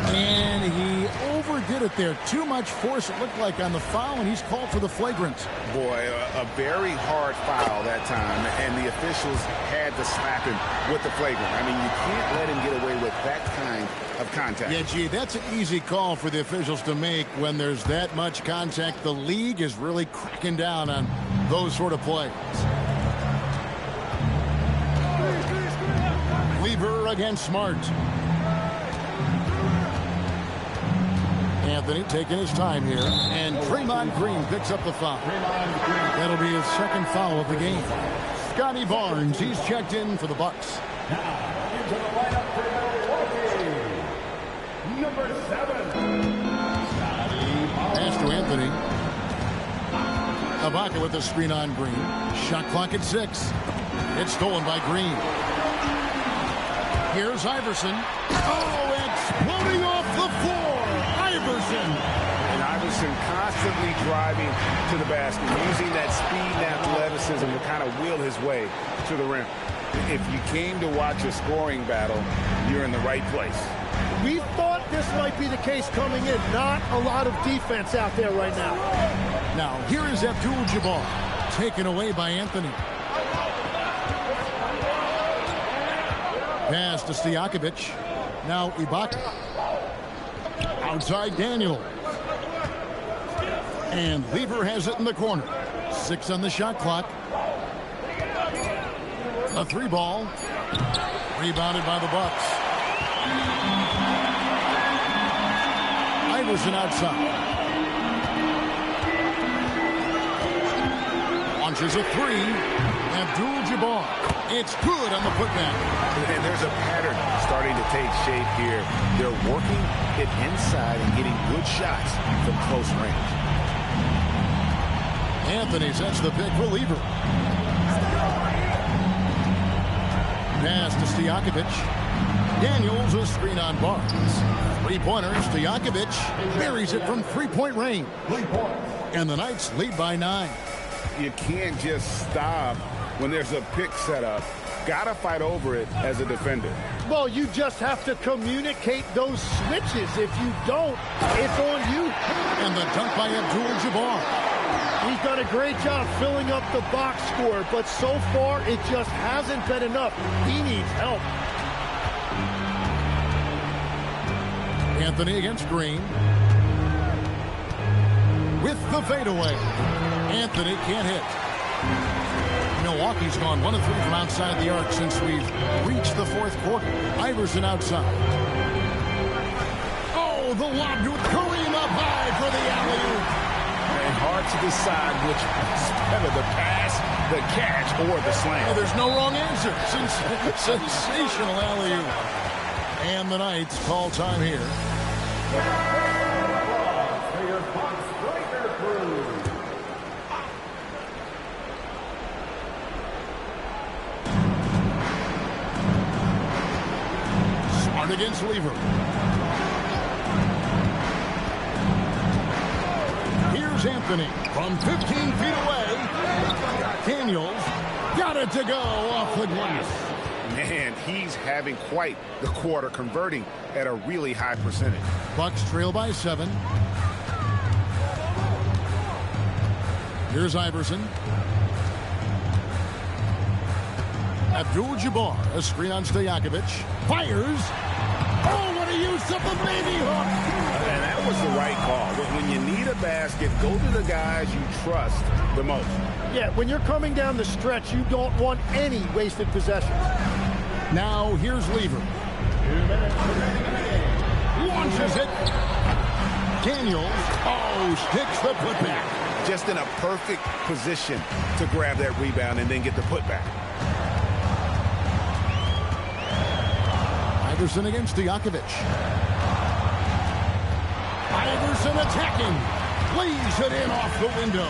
And he overdid it there. Too much force, it looked like, on the foul, and he's called for the flagrant. Boy, a very hard foul that time, and the officials had to slap him with the flagrant. I mean, you can't let him get away with that kind of contact. Yeah, gee, that's an easy call for the officials to make when there's that much contact. The league is really cracking down on those sort of plays. Lever against Smart. Anthony taking his time here, and Draymond Green picks up the foul. That'll be his 2nd foul of the game. Scotty Barnes, he's checked in for the Bucks. Into the lineup for Milwaukee, number 7. Pass to Anthony. Ibaka with the screen on Green. Shot clock at 6. It's stolen by Green. Here's Iverson. Oh, exploding off the floor. Iverson. And Iverson constantly driving to the basket, using that speed and athleticism to kind of wheel his way to the rim. If you came to watch a scoring battle, you're in the right place. We thought this might be the case coming in. Not a lot of defense out there right now. Now, here is Abdul-Jabbar, taken away by Anthony. Pass to Stojakovic. Now Ibaka. Outside Daniel. And Lever has it in the corner. 6 on the shot clock. A 3 ball. Rebounded by the Bucks. Iverson outside. Launches a 3. Abdul-Jabbar. It's good on the putback. And there's a pattern starting to take shape here. They're working it inside and getting good shots from close range. Anthony sets the pick for Lever. Pass to Stojakovic. Daniels a screen on Barnes. Three-pointers. Stojakovic buries it from three-point range. And the Knights lead by 9. You can't just stop when there's a pick set up. Gotta fight over it as a defender. Well, you just have to communicate those switches. If you don't, it's on you. And the dunk by Abdul-Jabbar. He's done a great job filling up the box score, but so far it just hasn't been enough. He needs help. Anthony against Green. With the fadeaway. Anthony can't hit. Milwaukee's gone 1 of 3 from outside the arc since we've reached the fourth quarter. Iverson outside. Oh, the lob to Kareem up high for the alley-oop. And hard to decide which is better, the pass, the catch, or the slam. Oh, there's no wrong answer. Sensational alley-oop. And the Knights call time here. Smart against Lever. Here's Anthony from 15 feet away. Daniels got it to go off the glass. Man, he's having quite the quarter, converting at a really high percentage. Bucks trail by 7. Here's Iverson. Abdul-Jabbar, a screen on Stojakovic. Fires. Oh, what a use of the baby hook. And that was the right call. When you need a basket, go to the guys you trust the most. Yeah, when you're coming down the stretch, you don't want any wasted possessions. Now, here's Lever. Launches it. Daniels. Oh, sticks the putback. Just in a perfect position to grab that rebound and then get the putback. Iverson against Stojakovic. Iverson attacking. Lays it in off the window.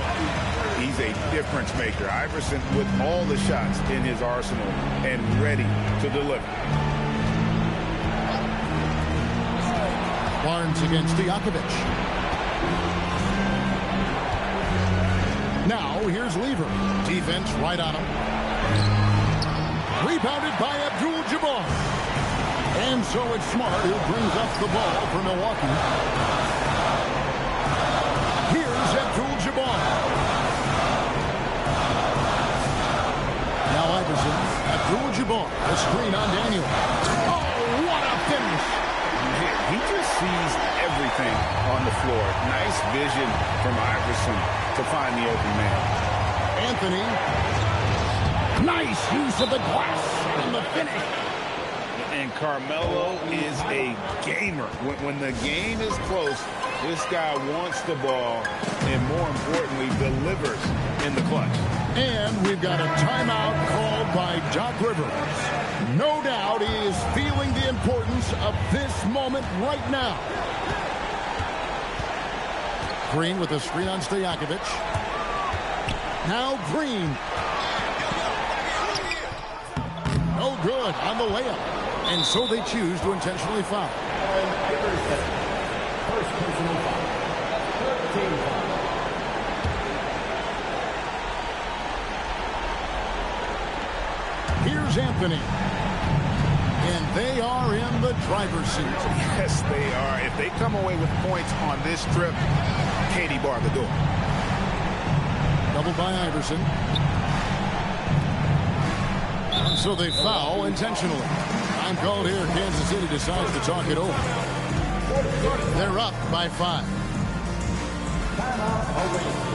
He's a difference maker. Iverson with all the shots in his arsenal and ready to deliver. Barnes against Stojakovic. Now here's Lever. Defense right on him. Rebounded by Abdul-Jabbar. And so it's Smart who brings up the ball for Milwaukee. Here's Abdul-Jabbar. Now Iverson. Abdul-Jabbar. A screen on Daniel. Oh, what a finish. He just sees everything on the floor. Nice vision from Iverson to find the open man. Anthony. Nice use of the glass and the finish. And Carmelo is a gamer. When the game is close, this guy wants the ball and, more importantly, delivers in the clutch. And we've got a timeout called by Doc Rivers. No doubt he is feeling the importance of this moment right now. Green with a screen on Stojakovic. Now Green. No good on the layup. And so they choose to intentionally foul. First personal foul. 13 foul. Here's Anthony. And they are in the driver's seat. Yes, they are. If they come away with points on this trip, Katie bar the door. Doubled by Iverson. And so they foul intentionally. Time called here. Kansas City decides to talk it over. They're up by 5. Timeout away.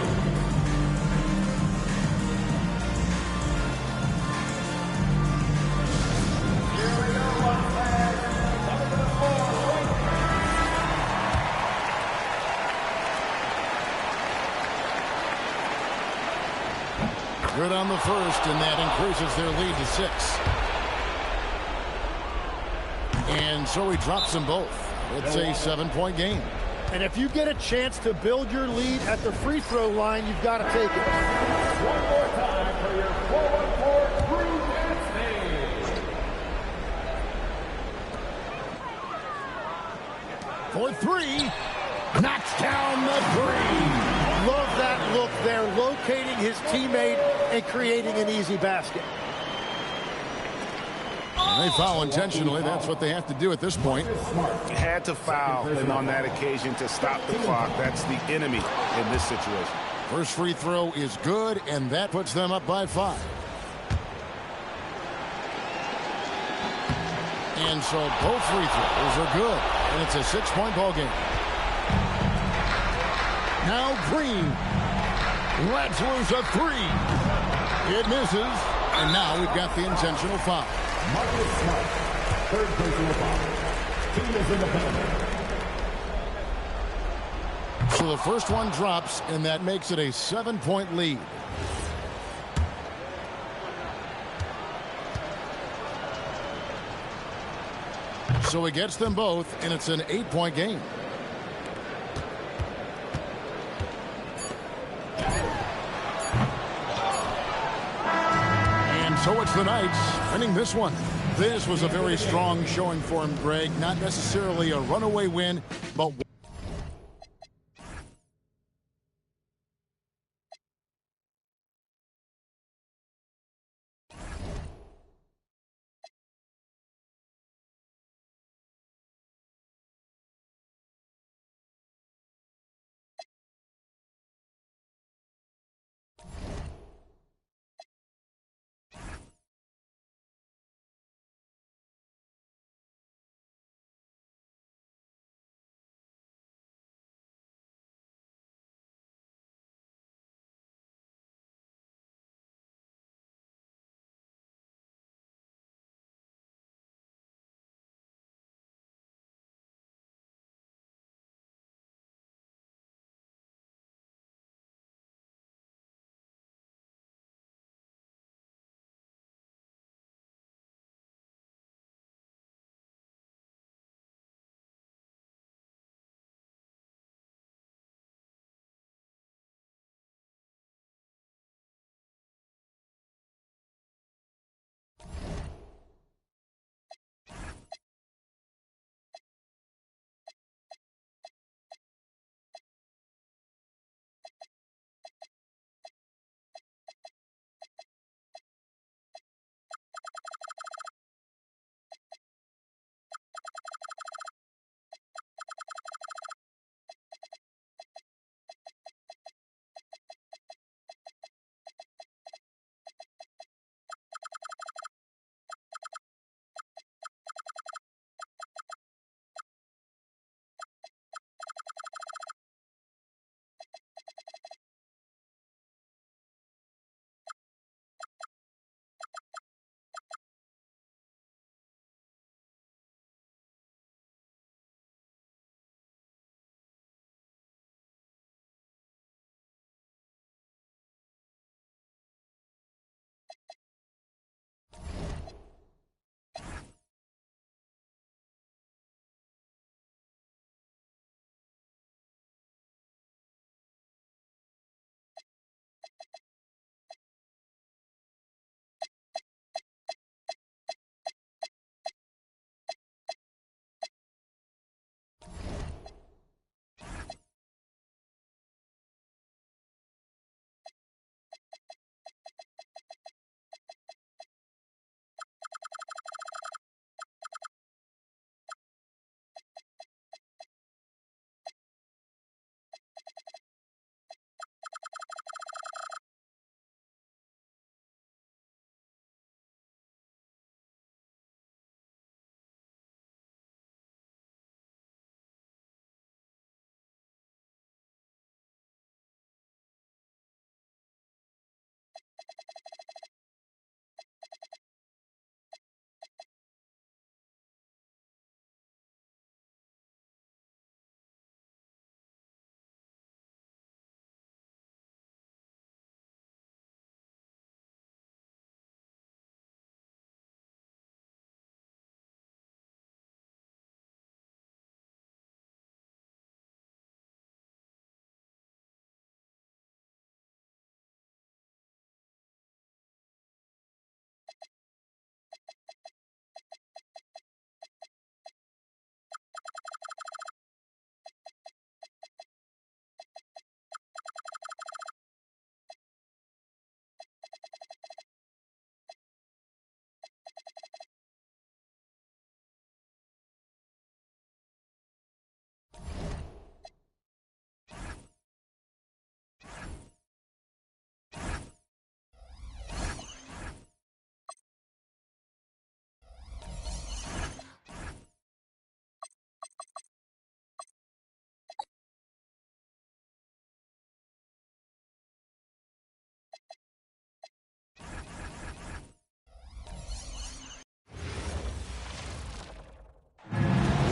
Good on the first, and that increases their lead to 6. And so he drops them both. It's a 7-point game. And if you get a chance to build your lead at the free throw line, you've got to take it. One more time for your forward court Drew Gadsby. For 3. Knocks down the 3. Love that look there, locating his teammate and creating an easy basket. They foul intentionally. That's what they have to do at this point. Had to foul, and on that occasion to stop the clock. That's the enemy in this situation. First free throw is good, and that puts them up by 5. And so both free throws are good, and it's a 6-point ball game. Now Green lets loose a 3. It misses, and now we've got the intentional foul. Marcus Smart, third personal foul. Team is in the penalty. So the first one drops, and that makes it a 7-point lead. So he gets them both, and it's an 8-point game. So it's the Knights winning this one. This was a very strong showing for him, Greg. Not necessarily a runaway win, but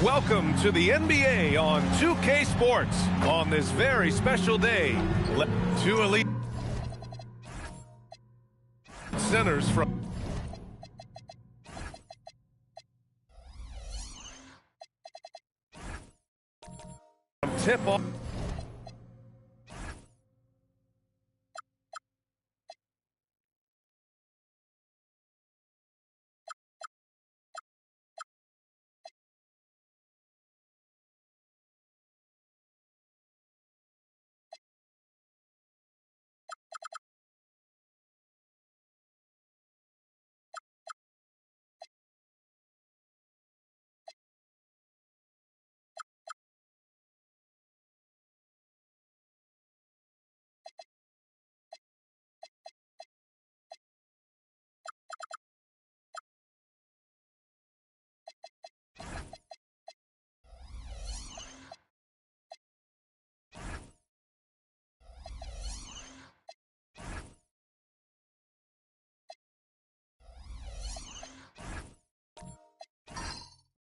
Welcome to the NBA on 2K Sports. On this very special day, two elite centers from tip-off.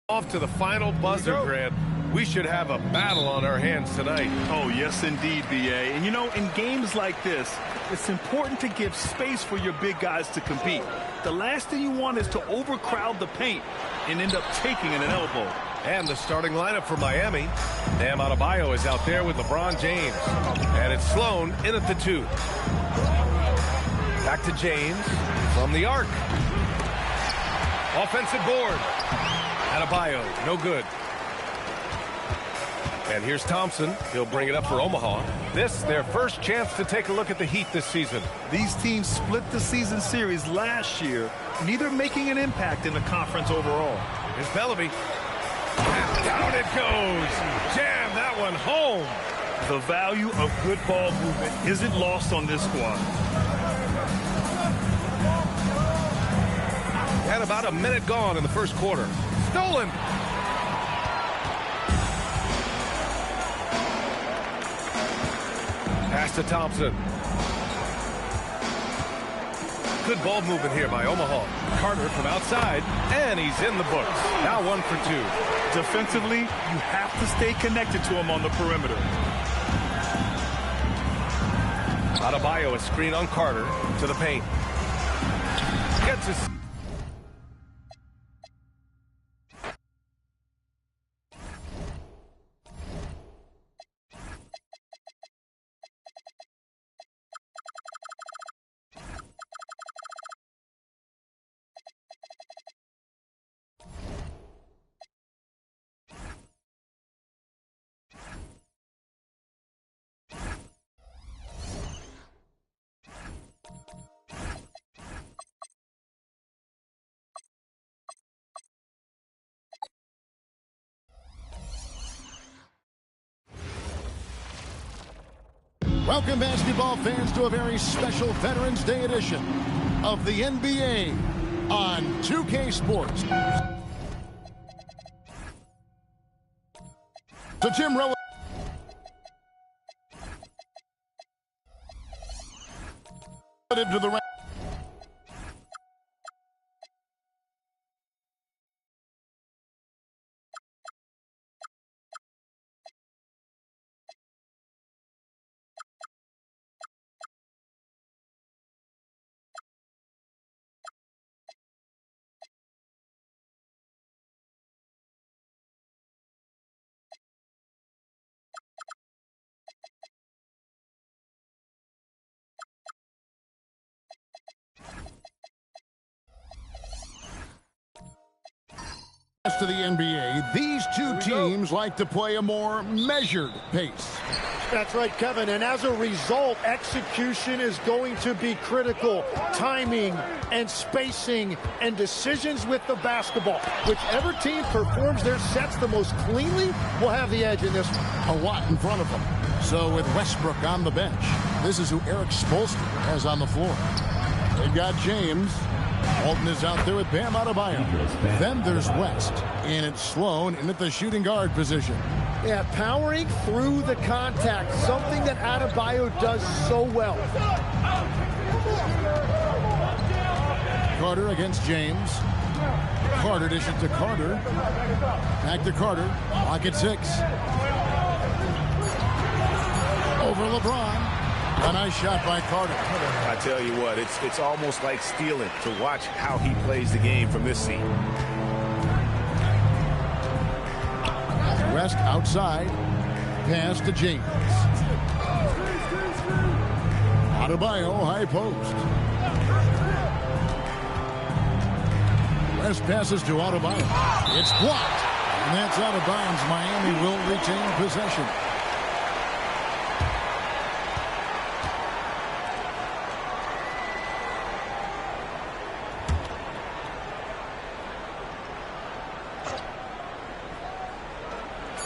Off to the final buzzer, Grant. We should have a battle on our hands tonight. Oh, yes, indeed, B.A. And, you know, in games like this, it's important to give space for your big guys to compete. The last thing you want is to overcrowd the paint and end up taking an elbow. And the starting lineup for Miami. Bam Adebayo is out there with LeBron James. And it's Sloan in at the 2. Back to James from the arc. Offensive board. Adebayo, no good. And here's Thompson. He'll bring it up for Omaha. This, their first chance to take a look at the Heat this season. These teams split the season series last year, neither making an impact in the conference overall. Here's Bellamy. And down it goes. Jam that one home. The value of good ball movement isn't lost on this squad. And about a minute gone in the first quarter. Stolen. Pass to Thompson. Good ball movement here by Omaha. Carter from outside, and he's in the books. Now 1 for 2. Defensively, you have to stay connected to him on the perimeter. Adebayo, a screen on Carter to the paint. Gets his... Welcome, basketball fans, to a very special Veterans Day edition of the NBA on 2K Sports. So Jim Rowe to the right. To the NBA, these two teams like to play a more measured pace. That's right, Kevin, and as a result, execution is going to be critical. Timing and spacing and decisions with the basketball. Whichever team performs their sets the most cleanly will have the edge in this one. A lot in front of them. So with Westbrook on the bench, this is who Eric Spoelstra has on the floor. They've got James. Walton is out there with Bam Adebayo. Then there's West, and it's Sloan in at the shooting guard position. Yeah, powering through the contact, something that Adebayo does so well. Carter against James. Carter dishes to Carter. Back to Carter. Lock at 6. Over LeBron. A nice shot by Carter. I tell you what, it's almost like stealing to watch how he plays the game from this seat. West outside. Pass to James. Adebayo, high post. West passes to Adebayo. It's blocked. And that's out of bounds. Miami will retain possession.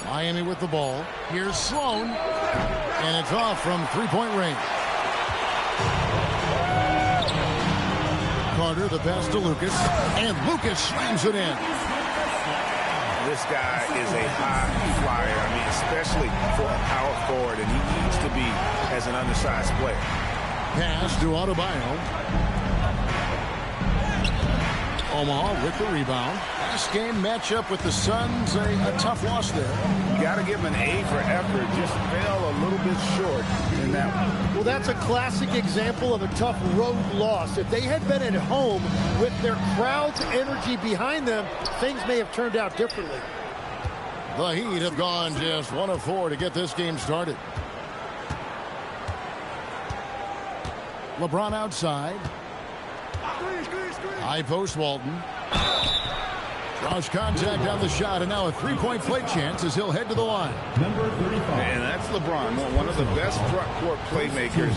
Miami with the ball. Here's Sloan. And it's off from three-point range. Carter, the pass to Lucas. And Lucas slams it in. This guy is a high flyer. I mean, especially for a power forward. And he needs to be as an undersized player. Pass to Adebayo. Omaha with the rebound. This game matchup with the Suns, a tough loss there. You got to give him an A for effort. Just fell a little bit short in that one. Well, that's a classic example of a tough road loss. If they had been at home with their crowd's energy behind them, things may have turned out differently. The Heat have gone just 1 of 4 to get this game started. LeBron outside. High post Walton. Draws contact on the shot, and now a three-point play chance as he'll head to the line. Number 35. And that's LeBron, one of the best front court playmakers.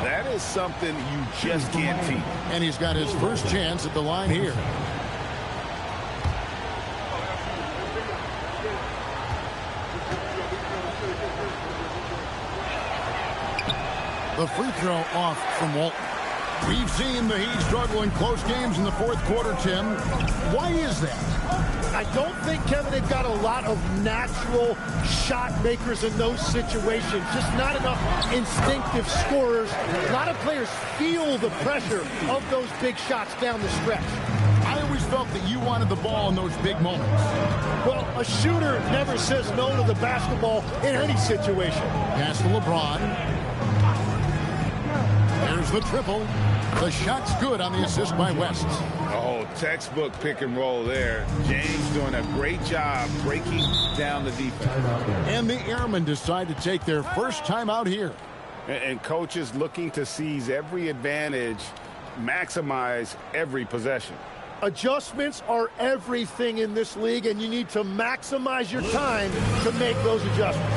That is something you just can't teach. And he's got his first chance at the line here. The free throw off from Walton. We've seen the Heat struggle in close games in the fourth quarter, Tim. Why is that? I don't think, Kevin, they've got a lot of natural shot makers in those situations. Just not enough instinctive scorers. A lot of players feel the pressure of those big shots down the stretch. I always felt that you wanted the ball in those big moments. Well, a shooter never says no to the basketball in any situation. Pass to LeBron. There's the triple. The shot's good on the assist by West. Oh, textbook pick and roll there. James doing a great job breaking down the defense. And the Airmen decide to take their first time out here. And coaches looking to seize every advantage, maximize every possession. Adjustments are everything in this league, and you need to maximize your time to make those adjustments.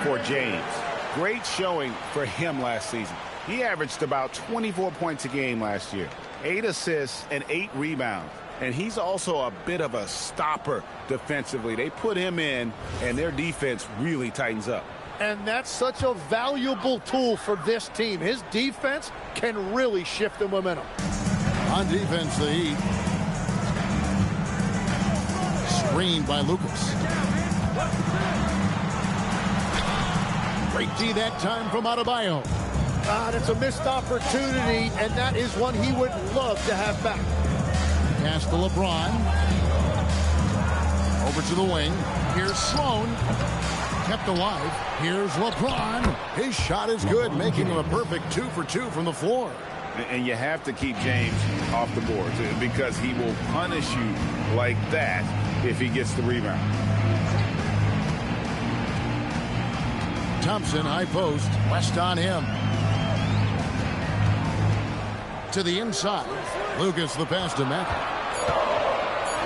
For James. Great showing for him last season. He averaged about 24 points a game last year, 8 assists and 8 rebounds. And he's also a bit of a stopper defensively. They put him in, and their defense really tightens up. And that's such a valuable tool for this team. His defense can really shift the momentum. On defense, the Heat. Screened by Lucas. Great D that time from Adebayo. That's a missed opportunity, and that is one he would love to have back. Pass to LeBron. Over to the wing. Here's Sloan. kept alive. Here's LeBron. His shot is good, making him a perfect 2 for 2 from the floor. And you have to keep James off the boards because he will punish you like that if he gets the rebound. Thompson, high post. West on him. To the inside. Lucas, the pass to Mack.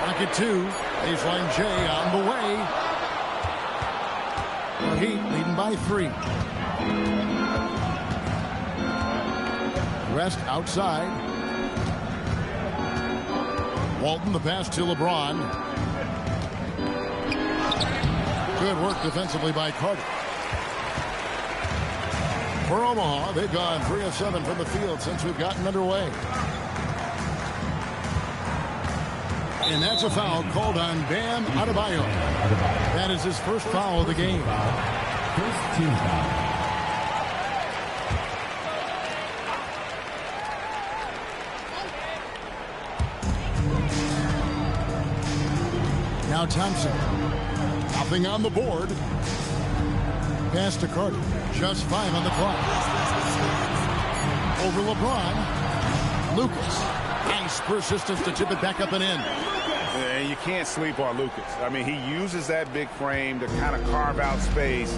Rocket 2. Baseline J on the way. The Heat leading by 3. West outside. Walton, the pass to LeBron. Good work defensively by Carter. For Omaha, they've gone 3 of 7 from the field since we've gotten underway. And that's a foul called on Bam Adebayo. That is his first foul of the game. First team foul. Now Thompson. Nothing on the board. Pass to Carter. Just 5 on the clock. Over LeBron. Lucas. Nice persistence to tip it back up and in. And you can't sleep on Lucas. I mean, he uses that big frame to kind of carve out space.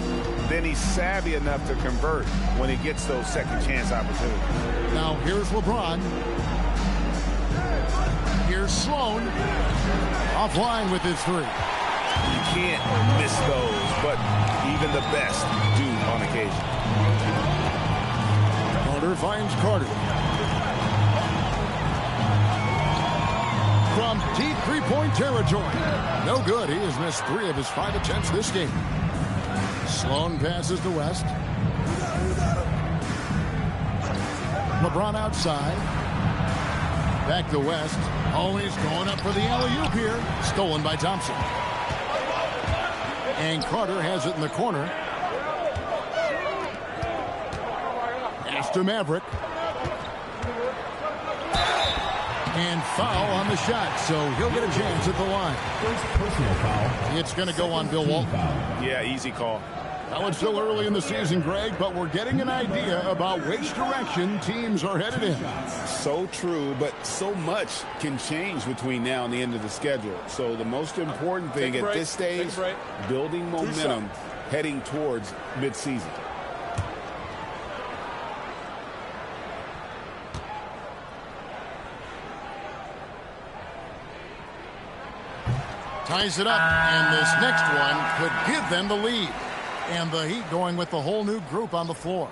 Then he's savvy enough to convert when he gets those second chance opportunities. Now here's LeBron. Here's Sloan. Offline with his 3. You can't miss those, but even the best do on occasion. Carter finds Carter. From deep three-point territory. No good. He has missed 3 of his 5 attempts this game. Sloan passes to West. LeBron outside. Back to West. Always going up for the alley-oop here. Stolen by Thompson. And Carter has it in the corner. Pass to Maverick. And foul on the shot, so he'll get a chance at the line. First personal foul. It's going to go on Bill Walton. Yeah, easy call. Well, it's still early in the season, Greg, but we're getting an idea about which direction teams are headed in. So true, but so much can change between now and the end of the schedule. So the most important thing at this stage, building momentum heading towards midseason. Ties it up, and this next one could give them the lead. And the Heat going with the whole new group on the floor.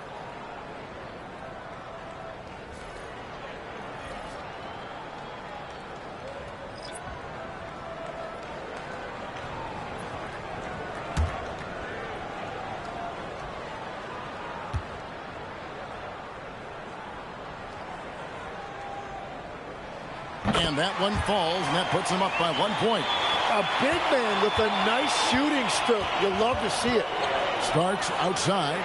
And that one falls, and that puts them up by 1 point. A big man with a nice shooting stroke. You'll love to see it. Starks outside.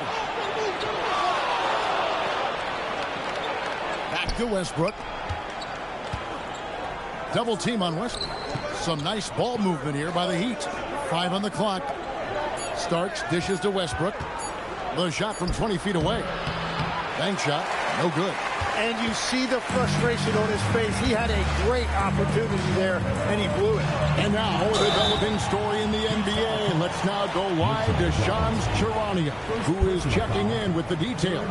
Back to Westbrook. Double team on Westbrook. Some nice ball movement here by the Heat. 5 on the clock. Starks dishes to Westbrook. The shot from 20 feet away. Bank shot. No good. And you see the frustration on his face. He had a great opportunity there, and he blew it. And now, a developing story in the NBA. Let's now go live to Shams Charania, who is checking in with the details.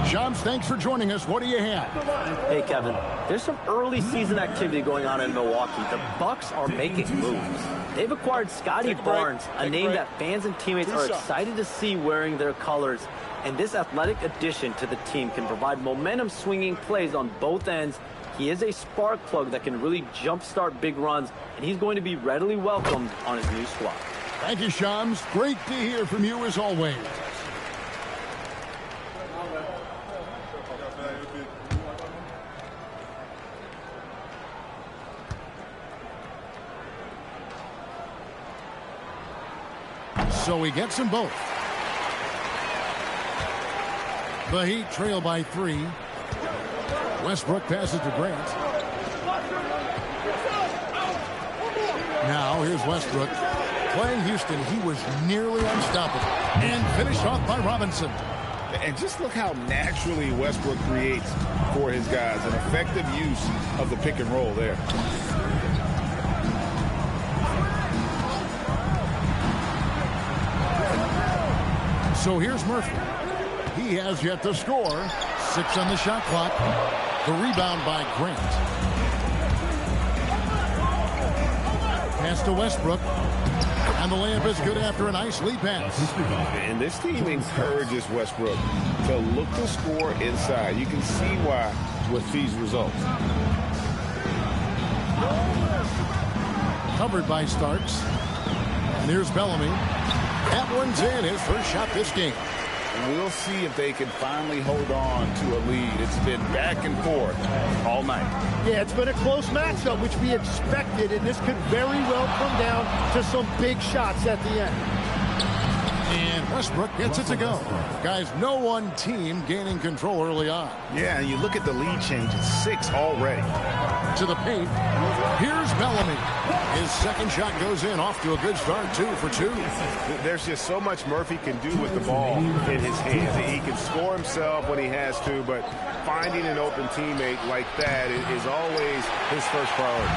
Shams, thanks for joining us. What do you have? Hey, Kevin. There's some early season activity going on in Milwaukee. The Bucks are making moves. They've acquired Scotty Barnes, a name that fans and teammates are excited to see wearing their colors. And this athletic addition to the team can provide momentum-swinging plays on both ends. He is a spark plug that can really jumpstart big runs, and he's going to be readily welcomed on his new squad. Thank you, Shams. Great to hear from you as always. So he gets them both. The Heat trail by 3. Westbrook passes to Grant. Now here's Westbrook. Playing Houston, he was nearly unstoppable. And finished off by Robinson. And just look how naturally Westbrook creates for his guys. An effective use of the pick and roll there. So here's Murphy. He has yet to score. 6 on the shot clock. The rebound by Grant. Pass to Westbrook. And the layup is good after a nice lead pass. And this team encourages Westbrook to look to score inside. You can see why with these results. Covered by Starks. And here's Bellamy. That one's in, his first shot this game. We'll see if they can finally hold on to a lead. It's been back and forth all night. Yeah, it's been a close matchup, which we expected, and this could very well come down to some big shots at the end. And Westbrook gets it to go. Guys, no one team gaining control early on. Yeah, and you look at the lead change. It's 6 already. To the paint. Here's Bellamy. His second shot goes in, off to a good start, 2 for 2. There's just so much Murphy can do with the ball in his hands. He can score himself when he has to, but finding an open teammate like that is always his first priority.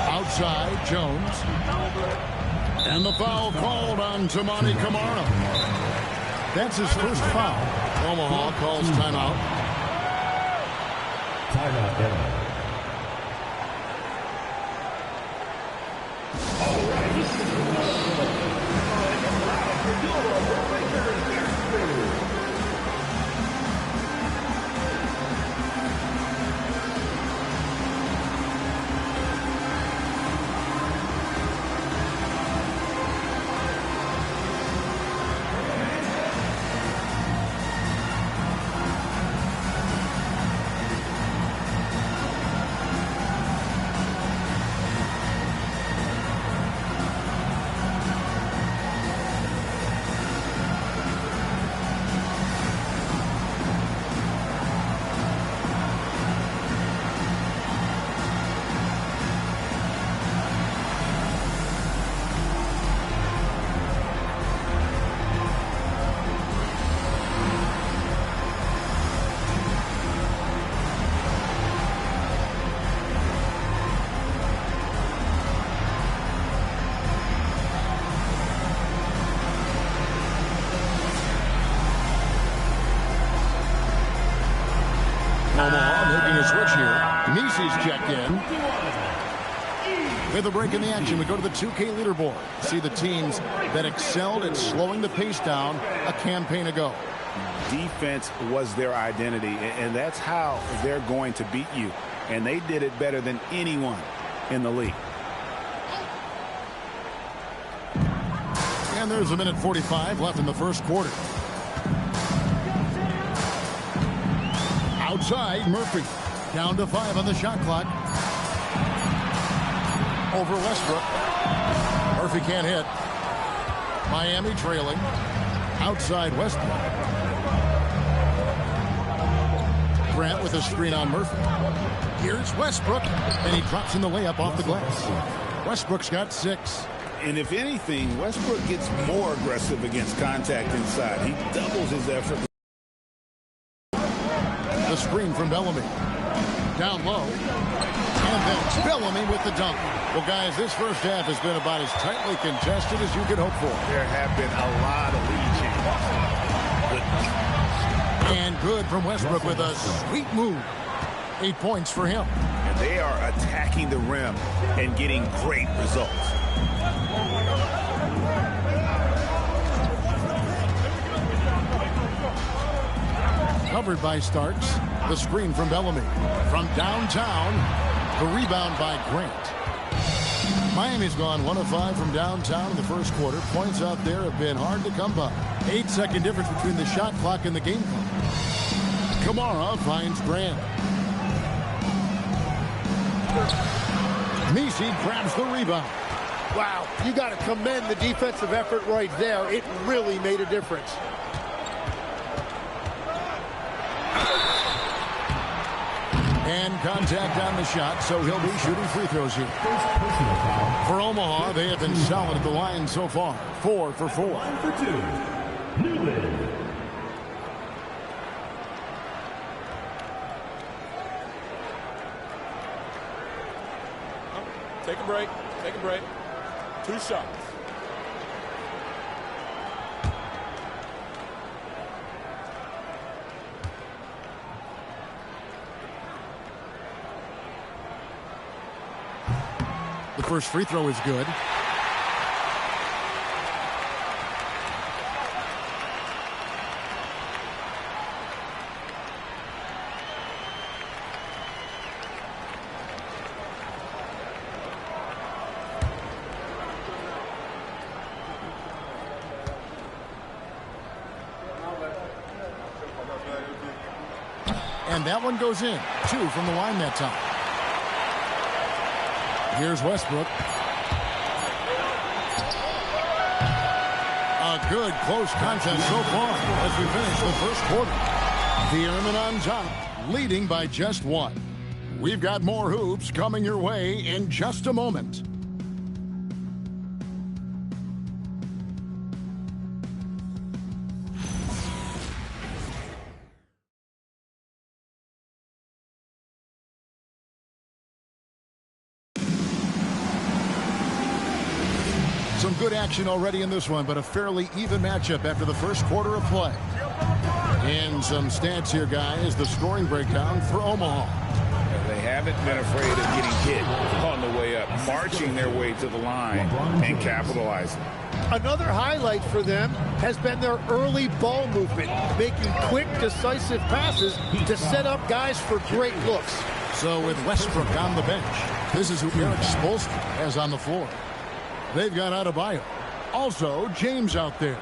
Outside, Jones. And the foul called on Tamani Kamara. That's his first foul. Omaha calls timeout. Timeout, Denver. Omaha making a switch here. Nisi's checked in. With a break in the action, we go to the 2K leaderboard. See the teams that excelled at slowing the pace down a campaign ago. Defense was their identity, and that's how they're going to beat you. And they did it better than anyone in the league. And there's a minute 45 left in the first quarter. Outside, Murphy. Down to 5 on the shot clock. Over Westbrook. Murphy can't hit. Miami trailing. Outside Westbrook. Grant with a screen on Murphy. Here's Westbrook. And he drops in the layup off the glass. Westbrook's got 6. And if anything, Westbrook gets more aggressive against contact inside. He doubles his effort. The screen from Bellamy. Down low. And that's Bellamy with the dunk. Well, guys, this first half has been about as tightly contested as you could hope for. There have been a lot of lead changes. And good from Westbrook with a sweet move. 8 points for him. And they are attacking the rim and getting great results. Covered by Starks. The screen from Bellamy. From downtown, the rebound by Grant. Miami's gone 1 of 5 from downtown in the first quarter. Points out there have been hard to come by. 8-second difference between the shot clock and the game clock. Kamara finds Grant. Nisi grabs the rebound. Wow, you got to commend the defensive effort right there. It really made a difference. And contact on the shot, so he'll be shooting free throws here. For Omaha, they have been solid at the line so far. 4 for 4. 1 for 2. Newland. Take a break. Take a break. 2 shots. The first free throw is good. And that one goes in. 2 from the line that time. Here's Westbrook. A good close contest so far as we finish the first quarter. The Airmen on top, leading by just 1. We've got more hoops coming your way in just a moment. Some good action already in this one, but a fairly even matchup after the first quarter of play. And some stats here, guys. The scoring breakdown for Omaha. They haven't been afraid of getting hit on the way up, marching their way to the line and capitalizing. Another highlight for them has been their early ball movement, making quick, decisive passes to set up guys for great looks. So with Westbrook on the bench, this is who Eric Spoelstra has on the floor. They've got Adebayo. Also, James out there.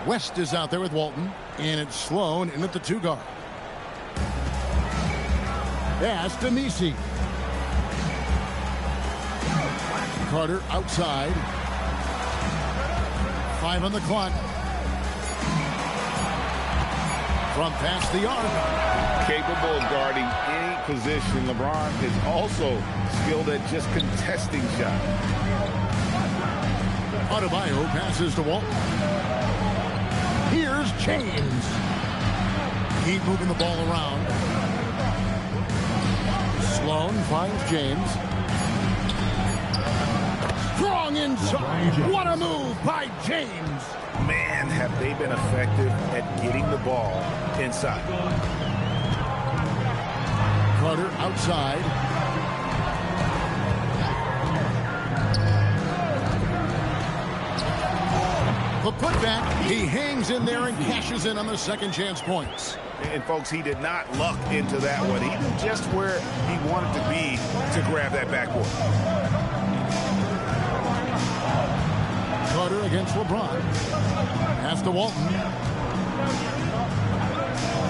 West is out there with Walton, and it's Sloan in at the 2 guard. Pass to Nisi. Carter outside. 5 on the clock. From past the arc. Capable of guarding any position. LeBron is also skilled at just contesting shots. Adebayo passes to Walton. Here's James. Keep moving the ball around. Sloan finds James. Strong inside. What a move by James. Man, have they been effective at getting the ball inside. Carter outside. The putback, he hangs in there and cashes in on the second chance points. And folks, he did not luck into that one. He was just where he wanted to be to grab that backboard. Carter against LeBron. Pass to Walton.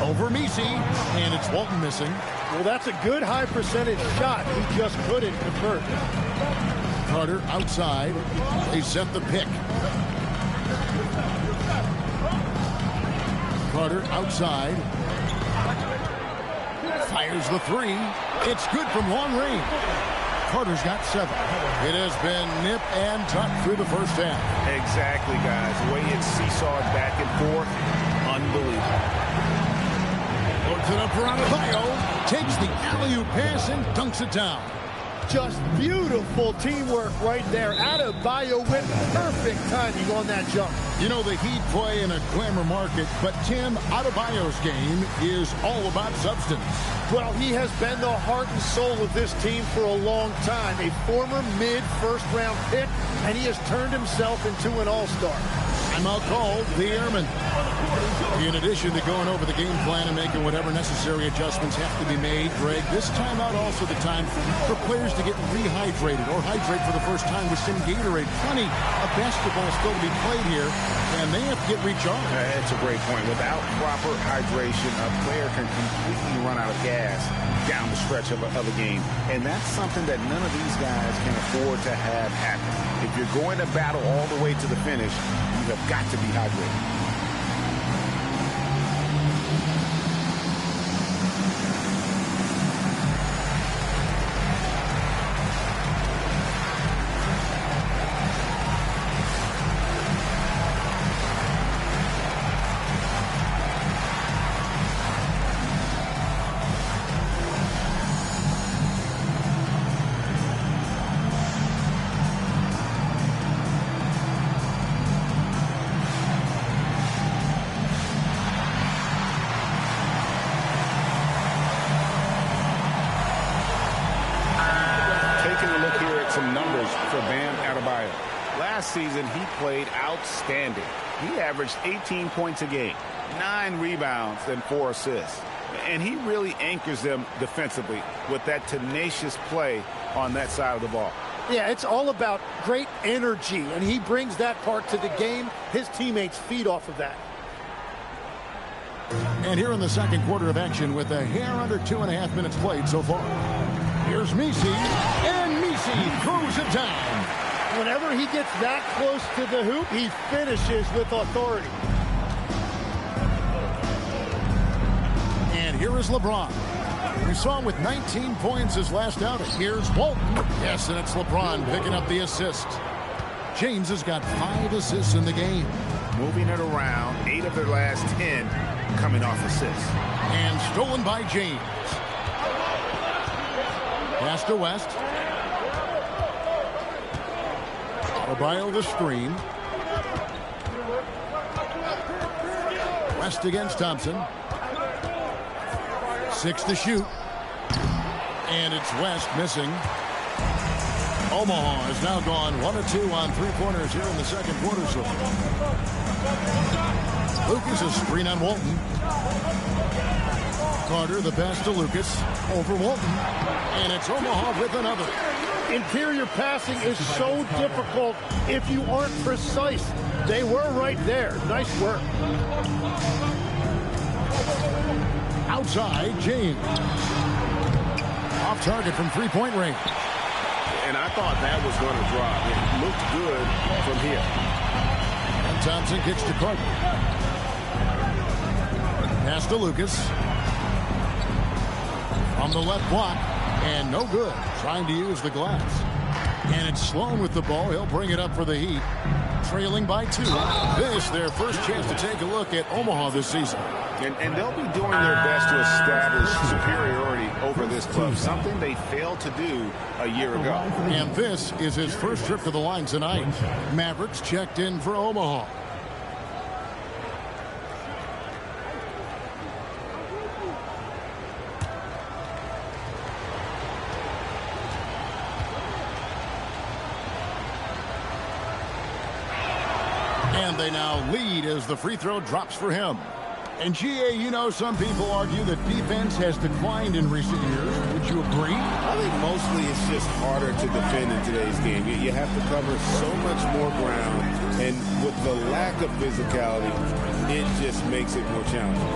Over Nisi, and it's Walton missing. Well, that's a good high percentage shot. He just couldn't convert. Carter outside. They set the pick. Carter outside. Fires the 3. It's good from long range. Carter's got 7. It has been nip and tuck through the first half. Exactly, guys. The way it's seesawed back and forth, unbelievable. Puts it up for Adebayo. Takes the alley-oop pass and dunks it down. Just beautiful teamwork right there. Adebayo with perfect timing on that jump. You know, the Heat play in a glamour market, but Tim, Adebayo's game is all about substance. Well, he has been the heart and soul of this team for a long time. A former mid-first-round pick, and he has turned himself into an all-star. Timeout called, the Airmen. In addition to going over the game plan and making whatever necessary adjustments have to be made, Greg, this timeout also the time for players to get rehydrated or hydrate for the first time with some Gatorade. Plenty of basketball still to be played here, and they have to get recharged. That's a great point. Without proper hydration, a player can completely run out of gas down the stretch of a game. And that's something that none of these guys can afford to have happen. If you're going to battle all the way to the finish, you have got to be hydrated. emerged for Bam Adebayo. Last season, he played outstanding. He averaged 18 points a game, 9 rebounds, and 4 assists. And he really anchors them defensively with that tenacious play on that side of the ball. Yeah, it's all about great energy, and he brings that part to the game. His teammates feed off of that. And here in the second quarter of action with a hair under 2.5 minutes played so far. Here's Messi, and Messi throws it down. Whenever he gets that close to the hoop, he finishes with authority. And here is LeBron. We saw him with 19 points his last outing. Here's Walton. Yes, and it's LeBron picking up the assist. James has got 5 assists in the game. Moving it around, 8 of their last 10 coming off assists. And stolen by James. Pass to West. Adebayo the screen. West against Thompson. 6 to shoot. And it's West missing. Omaha has now gone 1 of 2 on 3-pointers here in the second quarter. So Lucas a screen on Walton. Carter the pass to Lucas over Walton. And it's Omaha with another. Interior passing is so difficult if you aren't precise. They were right there. Nice work. Outside, James. Off target from 3-point range. And I thought that was going to drop. It looked good from here. And Thompson kicks to Carter. Pass to Lucas. From the left block. And no good. Trying to use the glass. And it's Sloan with the ball. He'll bring it up for the Heat. Trailing by 2. This their first chance to take a look at Omaha this season. And they'll be doing their best to establish superiority over this club, something they failed to do a year ago. And this is his first trip to the line tonight. Mavericks checked in for Omaha. And they now lead as the free throw drops for him. And GA, you know, some people argue that defense has declined in recent years. Would you agree? I think mostly it's just harder to defend in today's game. You have to cover so much more ground, and with the lack of physicality, it just makes it more challenging.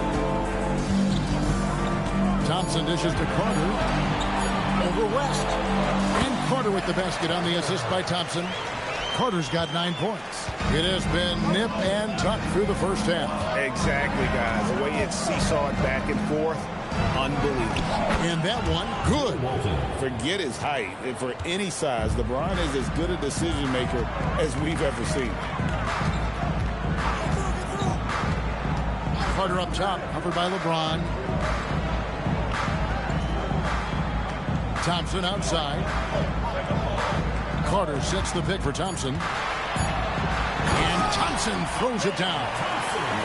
Thompson dishes to Carter. Over West. And Carter with the basket on the assist by Thompson. Carter's got 9 points. It has been nip and tuck through the first half. Exactly, guys. The way it's seesawed back and forth, unbelievable. And that one, good. Forget his height. And for any size, LeBron is as good a decision maker as we've ever seen. Carter up top, covered by LeBron. Thompson outside. Carter sets the pick for Thompson. And Thompson throws it down.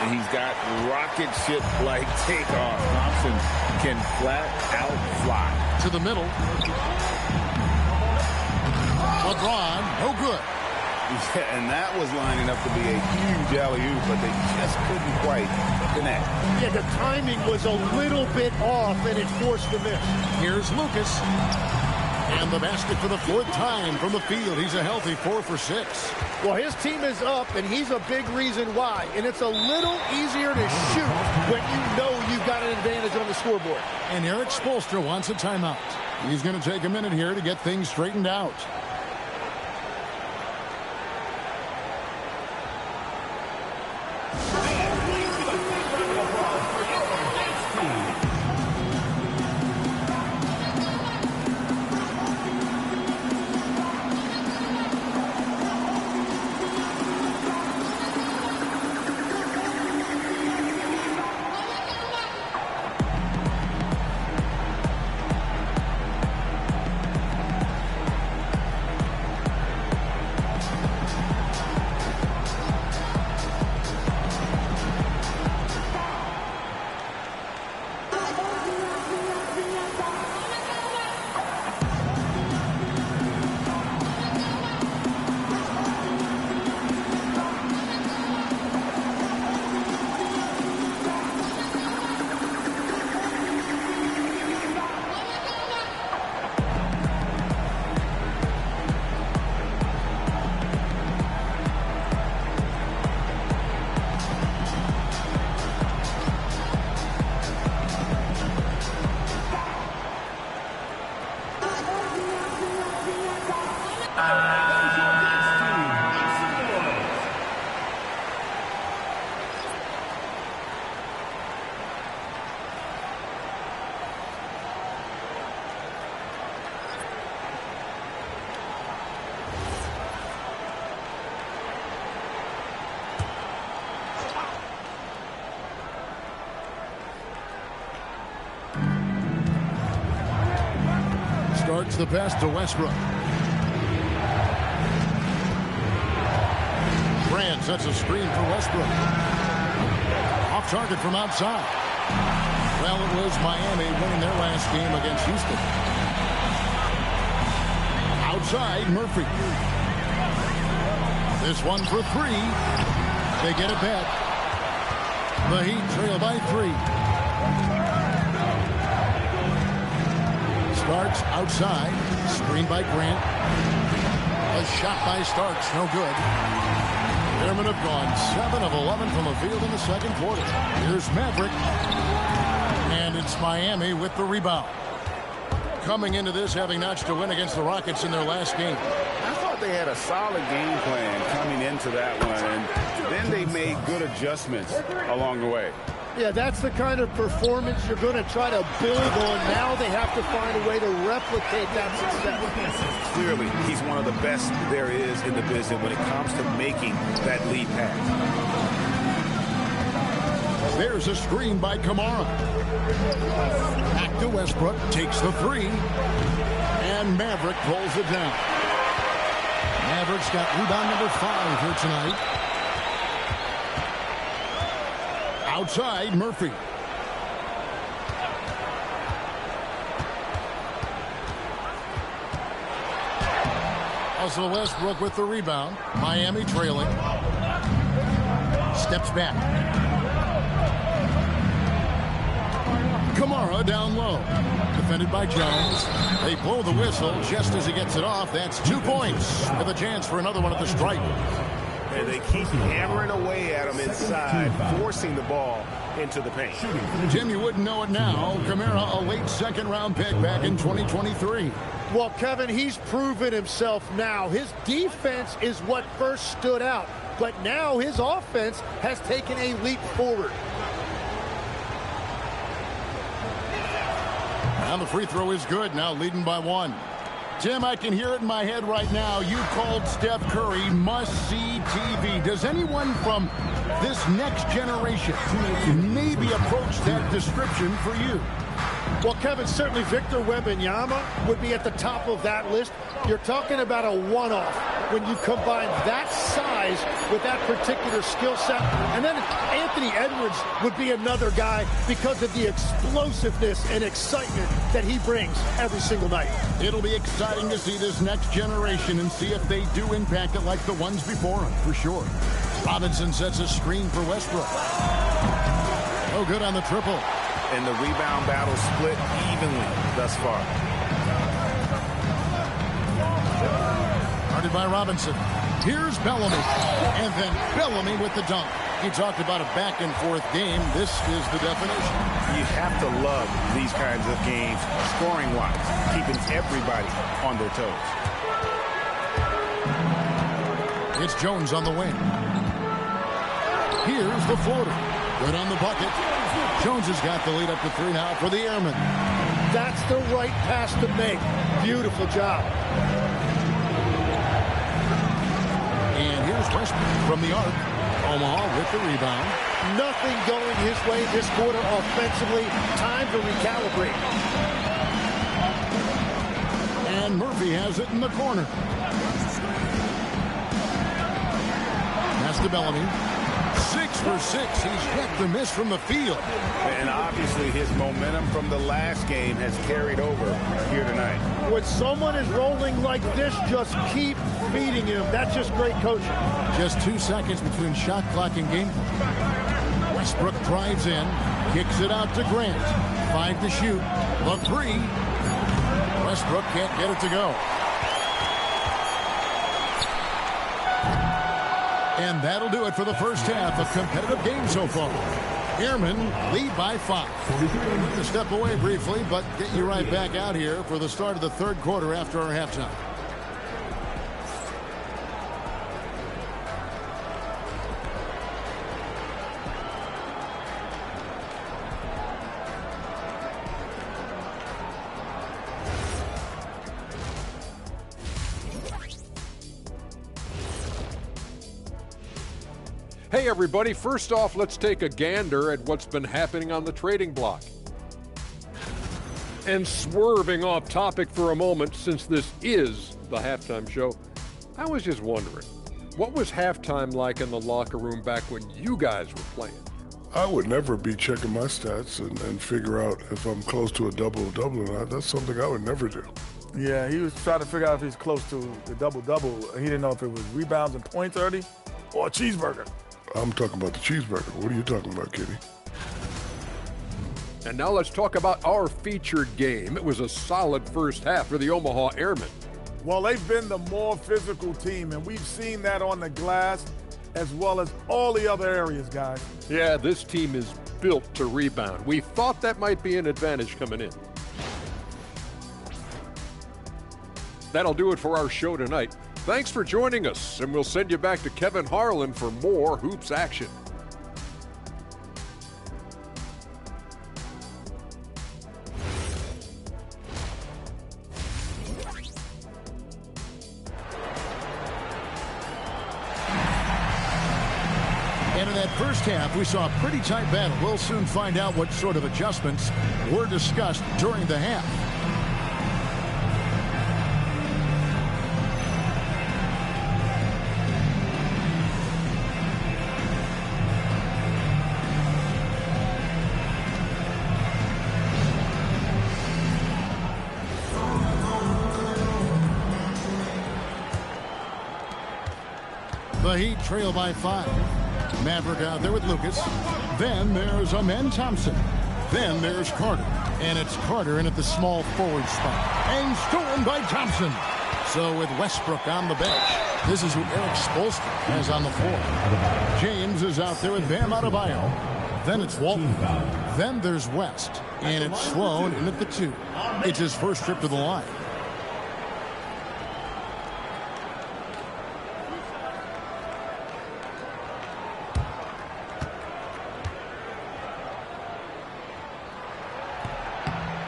And he's got rocket ship-like takeoff. Thompson can flat out fly. To the middle. LeBron, no good. Yeah, and that was lining up to be a huge alley-oop, but they just couldn't quite connect. Yeah, the timing was a little bit off, and it forced the miss. Here's Lucas. And the basket for the 4th time from the field. He's a healthy 4 for 6. Well, his team is up, and he's a big reason why. And it's a little easier to shoot when you know you've got an advantage on the scoreboard. And Eric Spoelstra wants a timeout. He's going to take a minute here to get things straightened out. Starts the pass to Westbrook. Grant sets a screen for Westbrook. Off target from outside. Well, it was Miami winning their last game against Houston. Outside, Murphy. This one for three. They get it back. The Heat trail by 3. Starks outside. Screen by Grant. A shot by Starks. No good. Airmen have gone 7 of 11 from the field in the second quarter. Here's Maverick. And it's Miami with the rebound. Coming into this, having notched a win against the Rockets in their last game. I thought they had a solid game plan coming into that one, and then they made good adjustments along the way. Yeah, that's the kind of performance you're going to try to build on. Now they have to find a way to replicate that success. Clearly, he's one of the best there is in the business when it comes to making that lead pass. There's a screen by Kamara. Back to Westbrook. Takes the 3. And Maverick pulls it down. Maverick's got rebound number 5 here tonight. Outside, Murphy. Russell Westbrook with the rebound. Miami trailing. Steps back. Kamara down low. Defended by Jones. They blow the whistle just as he gets it off. That's 2 points with a chance for another one at the stripe. And they keep hammering away at him inside, forcing the ball into the paint. Jim, you wouldn't know it now. Kamara, a late second-round pick back in 2023. Well, Kevin, he's proven himself now. His defense is what first stood out, but now his offense has taken a leap forward. And the free throw is good, now leading by 1. Tim, I can hear it in my head right now. You called Steph Curry must-see TV. Does anyone from this next generation maybe approach that description for you? Well, Kevin, certainly Victor Wembanyama would be at the top of that list. You're talking about a one-off when you combine that size with that particular skill set. And then Anthony Edwards would be another guy because of the explosiveness and excitement that he brings every single night. It'll be exciting to see this next generation and see if they do impact it like the ones before them, for sure. Robinson sets a screen for Westbrook. Oh, good on the triple. And the rebound battle split evenly thus far. Guarded by Robinson. Here's Bellamy. And then Bellamy with the dunk. He talked about a back-and-forth game. This is the definition. You have to love these kinds of games, scoring-wise, keeping everybody on their toes. It's Jones on the wing. Here's the floater. Good on the bucket. Jones has got the lead up to 3 now for the Airmen. That's the right pass to make. Beautiful job. And here's Westbrook from the arc. Omaha with the rebound. Nothing going his way this quarter offensively. Time to recalibrate. And Murphy has it in the corner. Pass to Bellamy. 6 for 6. He's hit the miss from the field. And obviously his momentum from the last game has carried over here tonight. When someone is rolling like this, just keep feeding him. That's just great coaching. Just 2 seconds between shot clock and game. Westbrook drives in, kicks it out to Grant. 5 to shoot. The 3. Westbrook can't get it to go. And that'll do it for the first half of competitive game so far. Airmen lead by 5. We're going to step away briefly, but get you right back out here for the start of the third quarter after our halftime. Hey everybody, first off, let's take a gander at what's been happening on the trading block. And swerving off topic for a moment, since this is the halftime show, I was just wondering, what was halftime like in the locker room back when you guys were playing? I would never be checking my stats and figure out if I'm close to a double-double or not. That's something I would never do. Yeah, he was trying to figure out if he's close to the double-double. He didn't know if it was rebounds and points early or a cheeseburger. I'm talking about the cheeseburger. What are you talking about, Kitty? And now let's talk about our featured game. It was a solid first half for the Omaha Airmen. Well, they've been the more physical team, and we've seen that on the glass as well as all the other areas, guys. Yeah, this team is built to rebound. We thought that might be an advantage coming in. That'll do it for our show tonight. Thanks for joining us, and we'll send you back to Kevin Harlan for more hoops action. And in that first half, we saw a pretty tight battle. We'll soon find out what sort of adjustments were discussed during the half. The Heat trail by 5. Maverick out there with Lucas. Then there's Amen Thompson. Then there's Carter. And it's Carter in at the small forward spot. And stolen by Thompson. So with Westbrook on the bench, this is who Eric Spoelstra has on the floor. James is out there with Bam Adebayo. Then it's Walton. Then there's West. And it's Sloan in at the 2. It's his first trip to the line.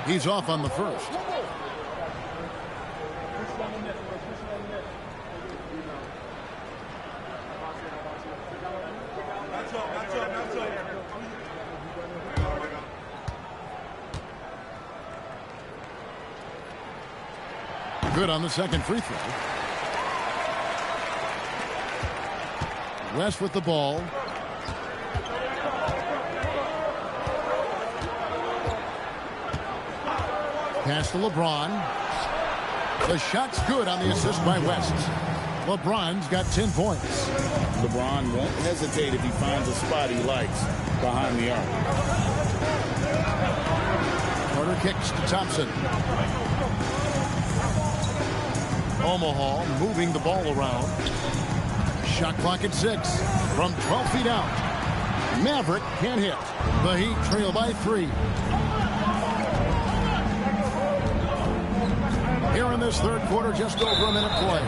He's off on the first. Good on the second free throw. West with the ball. Pass to LeBron. The shot's good on the assist by West. LeBron's got 10 points. LeBron won't hesitate if he finds a spot he likes behind the arc. Carter kicks to Thompson. Omaha moving the ball around. Shot clock at 6 from 12 feet out. Maverick can't hit. The Heat trail by 3. Here in this third quarter, just over a minute play.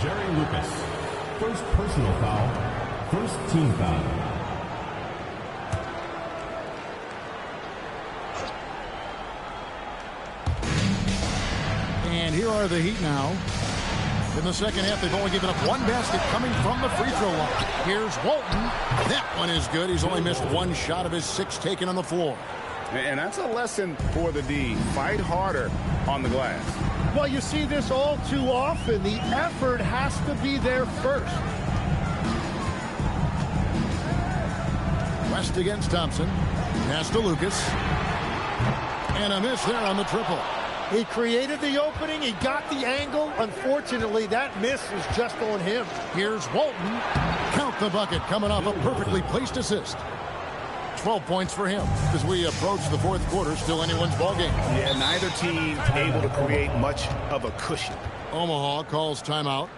Jerry Lucas, first personal foul, first team foul. And here are the Heat now. In the second half, they've only given up one basket coming from the free throw line. Here's Walton. That one is good. He's only missed one shot of his 6 taken on the floor. And that's a lesson for the D. Fight harder on the glass. Well, you see this all too often. The effort has to be there first. West against Thompson. Pass to Lucas. And a miss there on the triple. He created the opening. He got the angle. Unfortunately, that miss is just on him. Here's Walton. Count the bucket coming off a perfectly placed assist. 12 points for him as we approach the fourth quarter. Still anyone's ball game. Yeah, neither team able to create much of a cushion. Omaha calls timeout.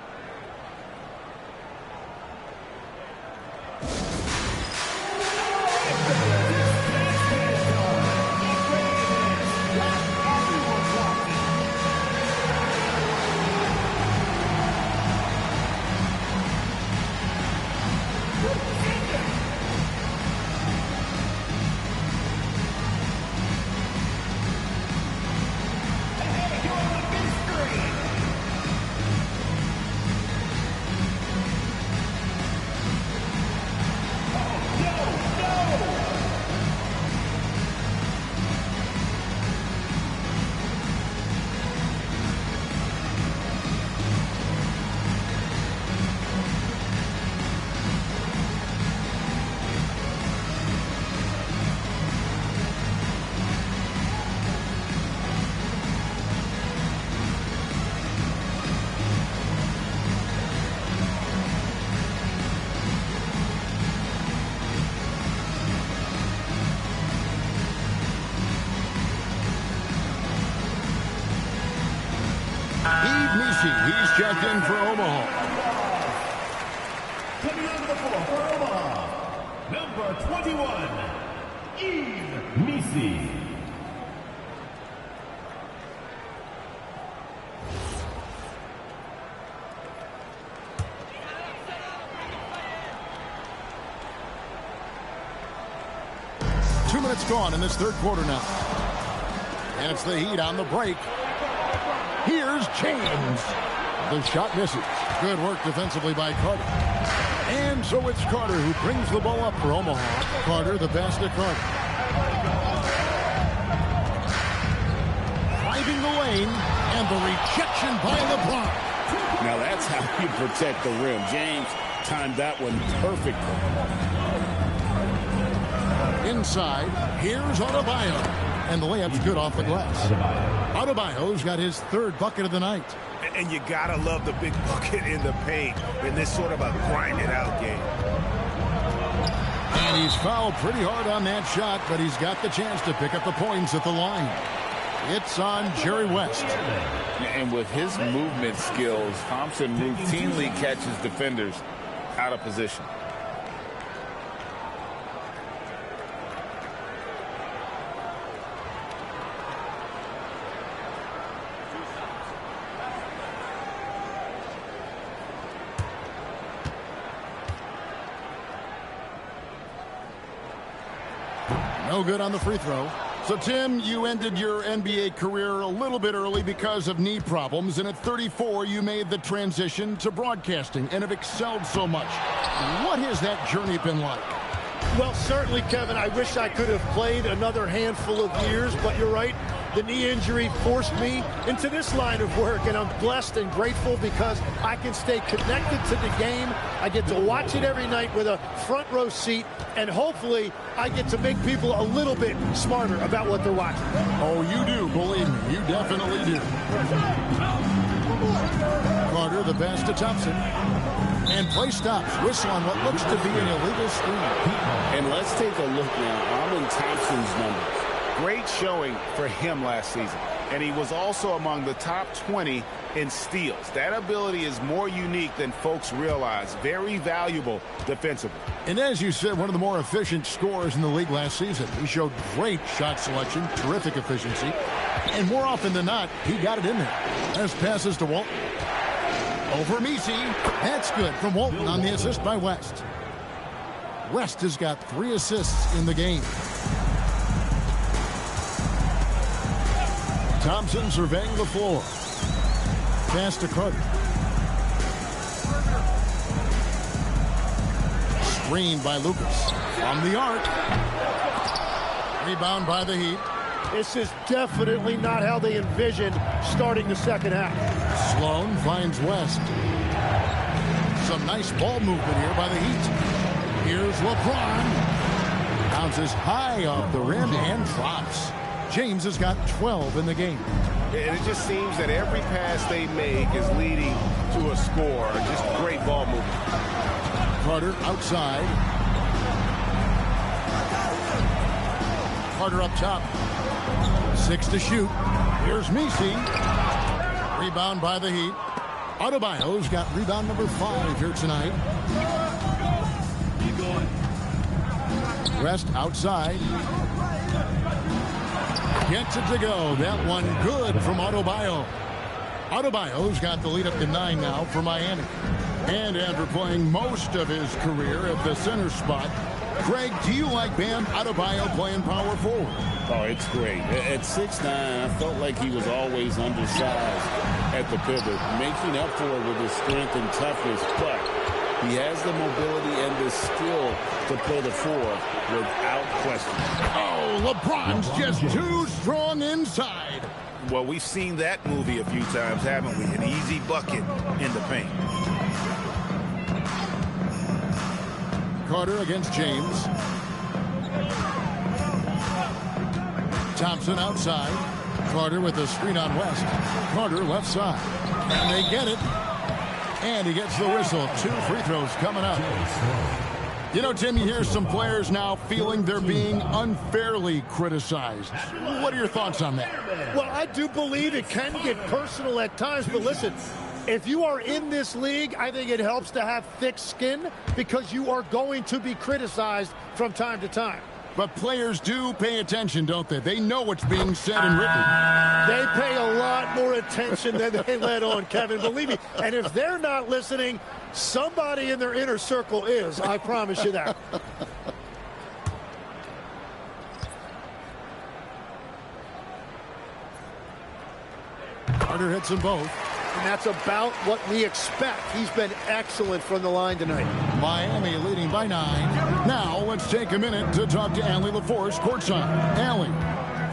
He's checked in for Omaha. Coming on the floor for Omaha, number 21, Misi. Minutes gone in this third quarter now. And it's the Heat on the break. Here's James. The shot misses. Good work defensively by Carter. And so it's Carter who brings the ball up for Omaha. Carter, the basket Carter. Driving the lane, and the rejection by LeBron. Now that's how you protect the rim. James timed that one perfectly. Inside, here's Adebayo. And the layup's good off the glass. Adebayo's got his third bucket of the night. And you gotta love the big bucket in the paint in this sort of a grinded-out game. And he's fouled pretty hard on that shot, but he's got the chance to pick up the points at the line. It's on Jerry West. And with his movement skills, Thompson routinely catches defenders out of position. No good on the free throw. So, Tim, you ended your NBA career a little bit early because of knee problems, and at 34, you made the transition to broadcasting and have excelled so much. What has that journey been like? Well, certainly, Kevin, I wish I could have played another handful of years, but you're right. The knee injury forced me into this line of work, and I'm blessed and grateful because I can stay connected to the game. I get to watch it every night with a front row seat, and hopefully I get to make people a little bit smarter about what they're watching. Oh, you do, believe me. You definitely do. Carter, the pass to Thompson. And play stops. Whistle on what looks to be an illegal screen. And let's take a look now. Amen Thompson's numbers. Great showing for him last season. And he was also among the top 20 in steals. That ability is more unique than folks realize. Very valuable defensively. And as you said, one of the more efficient scorers in the league last season. He showed great shot selection, terrific efficiency. And more often than not, he got it in there. As passes to Walton. Over Misi. That's good from Walton on the assist by West. West has got 3 assists in the game. Thompson surveying the floor. Pass to Carter. Screened by Lucas. From the arc. Rebound by the Heat. This is definitely not how they envisioned starting the second half. Sloan finds West. Some nice ball movement here by the Heat. Here's LeBron. Bounces high off the rim and drops. James has got 12 in the game. And it just seems that every pass they make is leading to a score. Just great ball movement. Carter outside. Carter up top. 6 to shoot. Here's Misi. Rebound by the Heat. Adebayo's got rebound number 5 here tonight. Keep going. West outside. Gets it to go. That one good from Adebayo. Adebayo's got the lead up to 9 now for Miami. And after playing most of his career at the center spot, Craig, do you like Bam Adebayo playing power forward? Oh, it's great. At 6'9", I felt like he was always undersized at the pivot, making up for it with his strength and toughness, but he has the mobility and the skill to play the 4 without question. Oh, LeBron's just too strong inside. Well, we've seen that movie a few times, haven't we? An easy bucket in the paint. Carter against James. Thompson outside. Carter with the screen on West. Carter left side. And they get it. And he gets the whistle. 2 free throws coming up. You know, Tim, you hear some players now feeling they're being unfairly criticized. What are your thoughts on that? Well, I do believe it can get personal at times, but listen, if you are in this league, I think it helps to have thick skin because you are going to be criticized from time to time. But players do pay attention, don't they? They know what's being said and written. They pay a lot more attention than they let on, Kevin. Believe me. And if they're not listening, somebody in their inner circle is. I promise you that. Carter hits them both. And that's about what we expect. He's been excellent from the line tonight. Miami leading by 9. Now let's take a minute to talk to Allie LaForce courtside. Allie.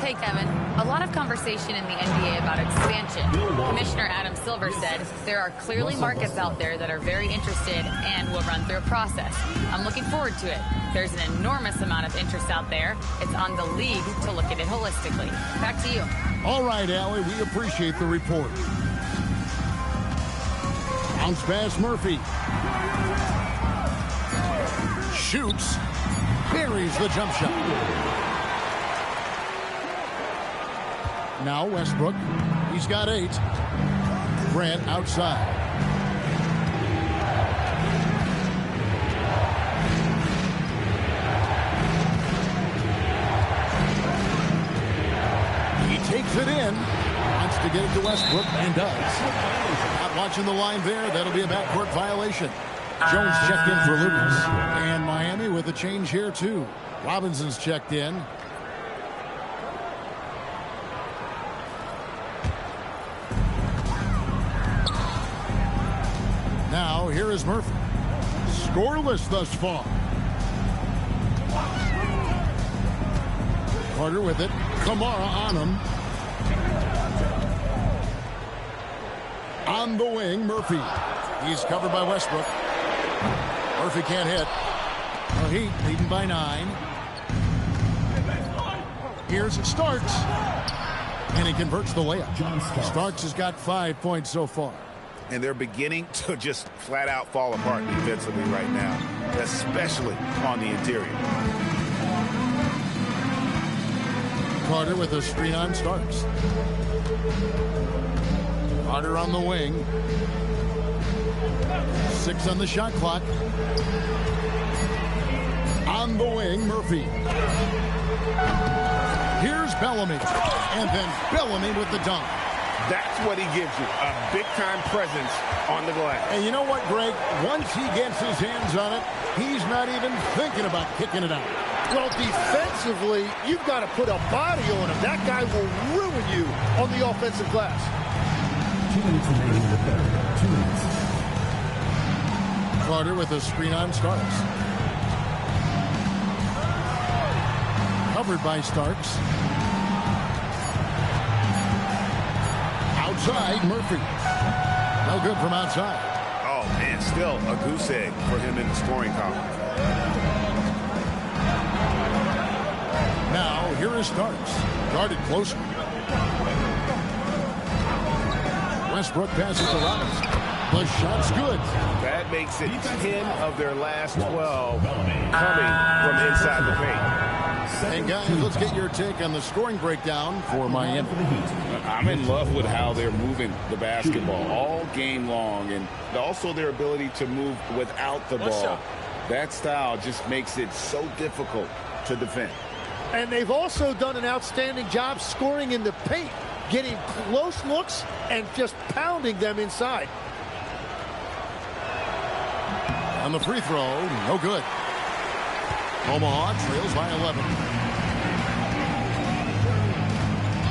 Hey, Kevin. A lot of conversation in the NBA about expansion. Commissioner Adam Silver said there are clearly markets out there that are very interested and will run through a process. I'm looking forward to it. There's an enormous amount of interest out there. It's on the league to look at it holistically. Back to you. All right, Allie, we appreciate the report. Bounce pass, Murphy. Shoots. Buries the jump shot. Now Westbrook. He's got 8. Grant outside. He takes it in. Wants to get it to Westbrook and does. Not watching the line there. That'll be a backcourt violation. Jones checked in for Lucas. And Miami with a change here too. Robinson's checked in. Now here is Murphy. Scoreless thus far. Carter with it. Kamara on him. On the wing, Murphy. He's covered by Westbrook. Murphy can't hit. The Heat leading by 9. Here's Starks. And he converts the layup. Starks has got 5 points so far. And they're beginning to just flat out fall apart defensively right now, especially on the interior. Carter with a screen on Starks. Carter on the wing. 6 on the shot clock. On the wing, Murphy. Here's Bellamy. And then Bellamy with the dunk. That's what he gives you, a big-time presence on the glass. And you know what, Greg? Once he gets his hands on it, he's not even thinking about kicking it out. Well, defensively, you've got to put a body on him. That guy will ruin you on the offensive glass. 2 minutes remaining in the third. 2 minutes. Carter with a screen on Starks. Covered by Starks. Outside, Murphy. No good from outside. Oh, man, still a goose egg for him in the scoring column. Now, here is Starks. Guarded closer. Westbrook passes to Robinson. The shot's good. That makes it 10 of their last 12 coming from inside the paint. And guys, let's get your take on the scoring breakdown for Miami. I'm in love with how they're moving the basketball all game long, and also their ability to move without the ball. That style just makes it so difficult to defend. And they've also done an outstanding job scoring in the paint, getting close looks and just pounding them inside. On the free throw, no good. Omaha trails by 11.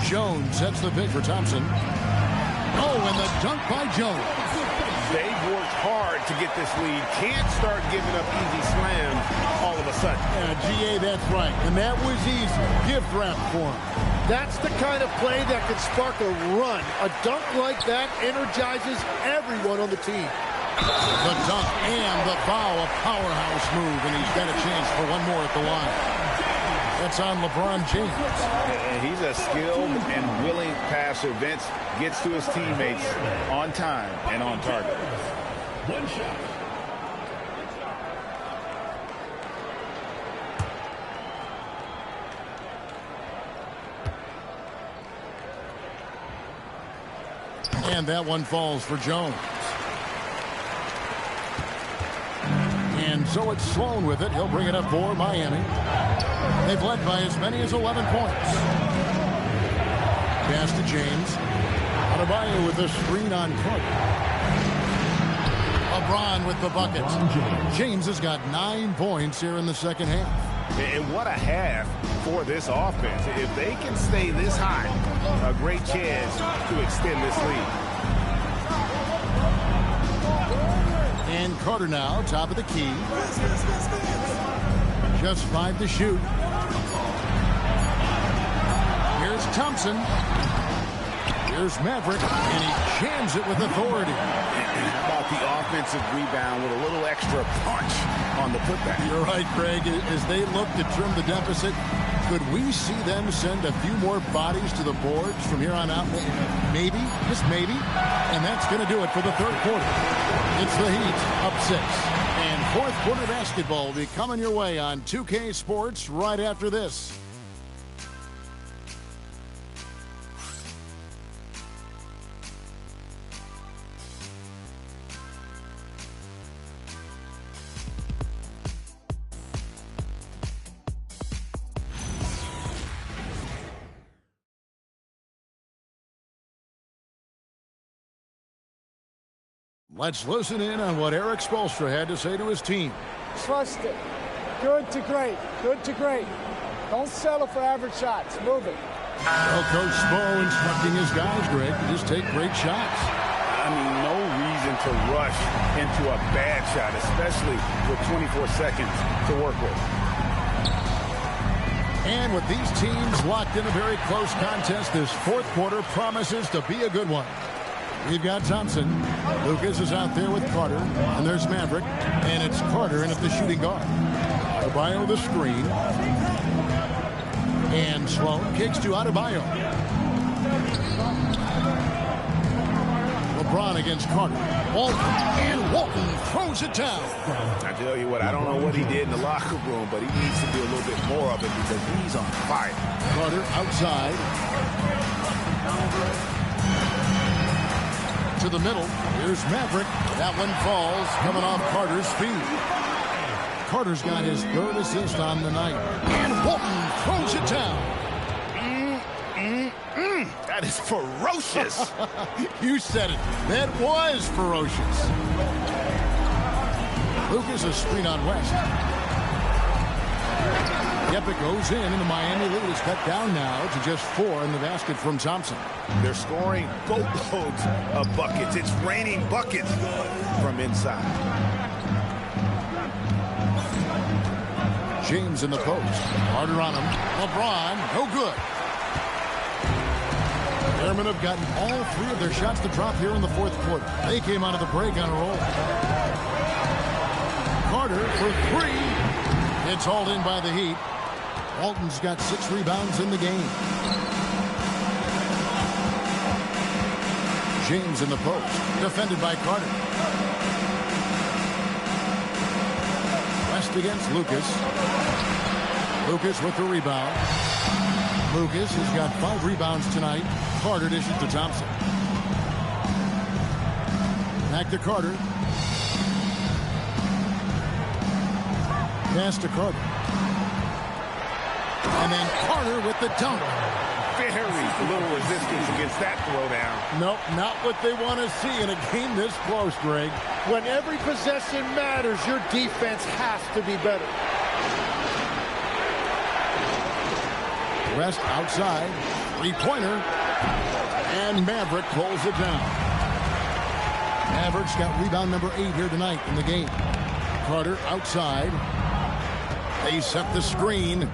Jones sets the pick for Thompson. Oh, and the dunk by Jones. They've worked hard to get this lead. Can't start giving up easy slams all of a sudden. Yeah, GA, that's right. And that was easy. Gift wrap for him. That's the kind of play that can spark a run. A dunk like that energizes everyone on the team. The dunk and the foul, a powerhouse move, and he's got a chance for one more at the line. That's on LeBron James. And he's a skilled and willing passer. Vince gets to his teammates on time and on target. One shot. And that one falls for Jones. And so it's Sloan with it. He'll bring it up for Miami. They've led by as many as 11 points. Pass to James. Adebayo with the screen on Cook. LeBron with the bucket. James has got 9 points here in the second half. And what a half for this offense. If they can stay this high, a great chance to extend this lead. And Carter now, top of the key. Just 5 to shoot. Here's Thompson. Here's Maverick, and he jams it with authority. How about the offensive rebound with a little extra punch on the putback? You're right, Greg. As they look to trim the deficit, could we see them send a few more bodies to the boards from here on out? Maybe, just maybe. And that's going to do it for the third quarter. It's the Heat up 6. And fourth quarter basketball will be coming your way on 2K Sports right after this. Let's listen in on what Eric Spoelstra had to say to his team. Trust it. Good to great. Good to great. Don't settle for average shots. Move it. Well, Coach Spo instructing his guys, Greg, to just take great shots. I mean, no reason to rush into a bad shot, especially with 24 seconds to work with. And with these teams locked in a very close contest, this fourth quarter promises to be a good one. We've got Thompson. Lucas is out there with Carter. And there's Maverick. And it's Carter in at the shooting guard. Adebayo the screen. And Sloan kicks to Adebayo. LeBron against Carter. Walton. And Walton throws it down. I tell you what, I don't know what he did in the locker room, but he needs to do a little bit more of it because he's on fire. Carter outside. To the middle. Here's Maverick. That one falls, coming off Carter's feet. Carter's got his third assist on the night. And Walton throws it down. That is ferocious. You said it. That was ferocious. Lucas a screen on West. Yep, it goes in, and the Miami lead is cut down now to just 4 in the basket from Thompson. They're scoring boatloads of buckets. It's raining buckets from inside. James in the post. Harder on him. LeBron, no good. Airmen have gotten all 3 of their shots to drop here in the fourth quarter. They came out of the break on a roll. Carter for 3. It's hauled in by the Heat. Walton's got 6 rebounds in the game. James in the post. Defended by Carter. West against Lucas. Lucas with the rebound. Lucas has got 5 rebounds tonight. Carter dishes to Thompson. Back to Carter. Pass to Carter. And then Carter with the dunk. Very little resistance against that throwdown. Nope, not what they want to see in a game this close, Greg. When every possession matters, your defense has to be better. West outside. 3-pointer. And Maverick pulls it down. Maverick's got rebound number 8 here tonight in the game. Carter outside. They set the screen.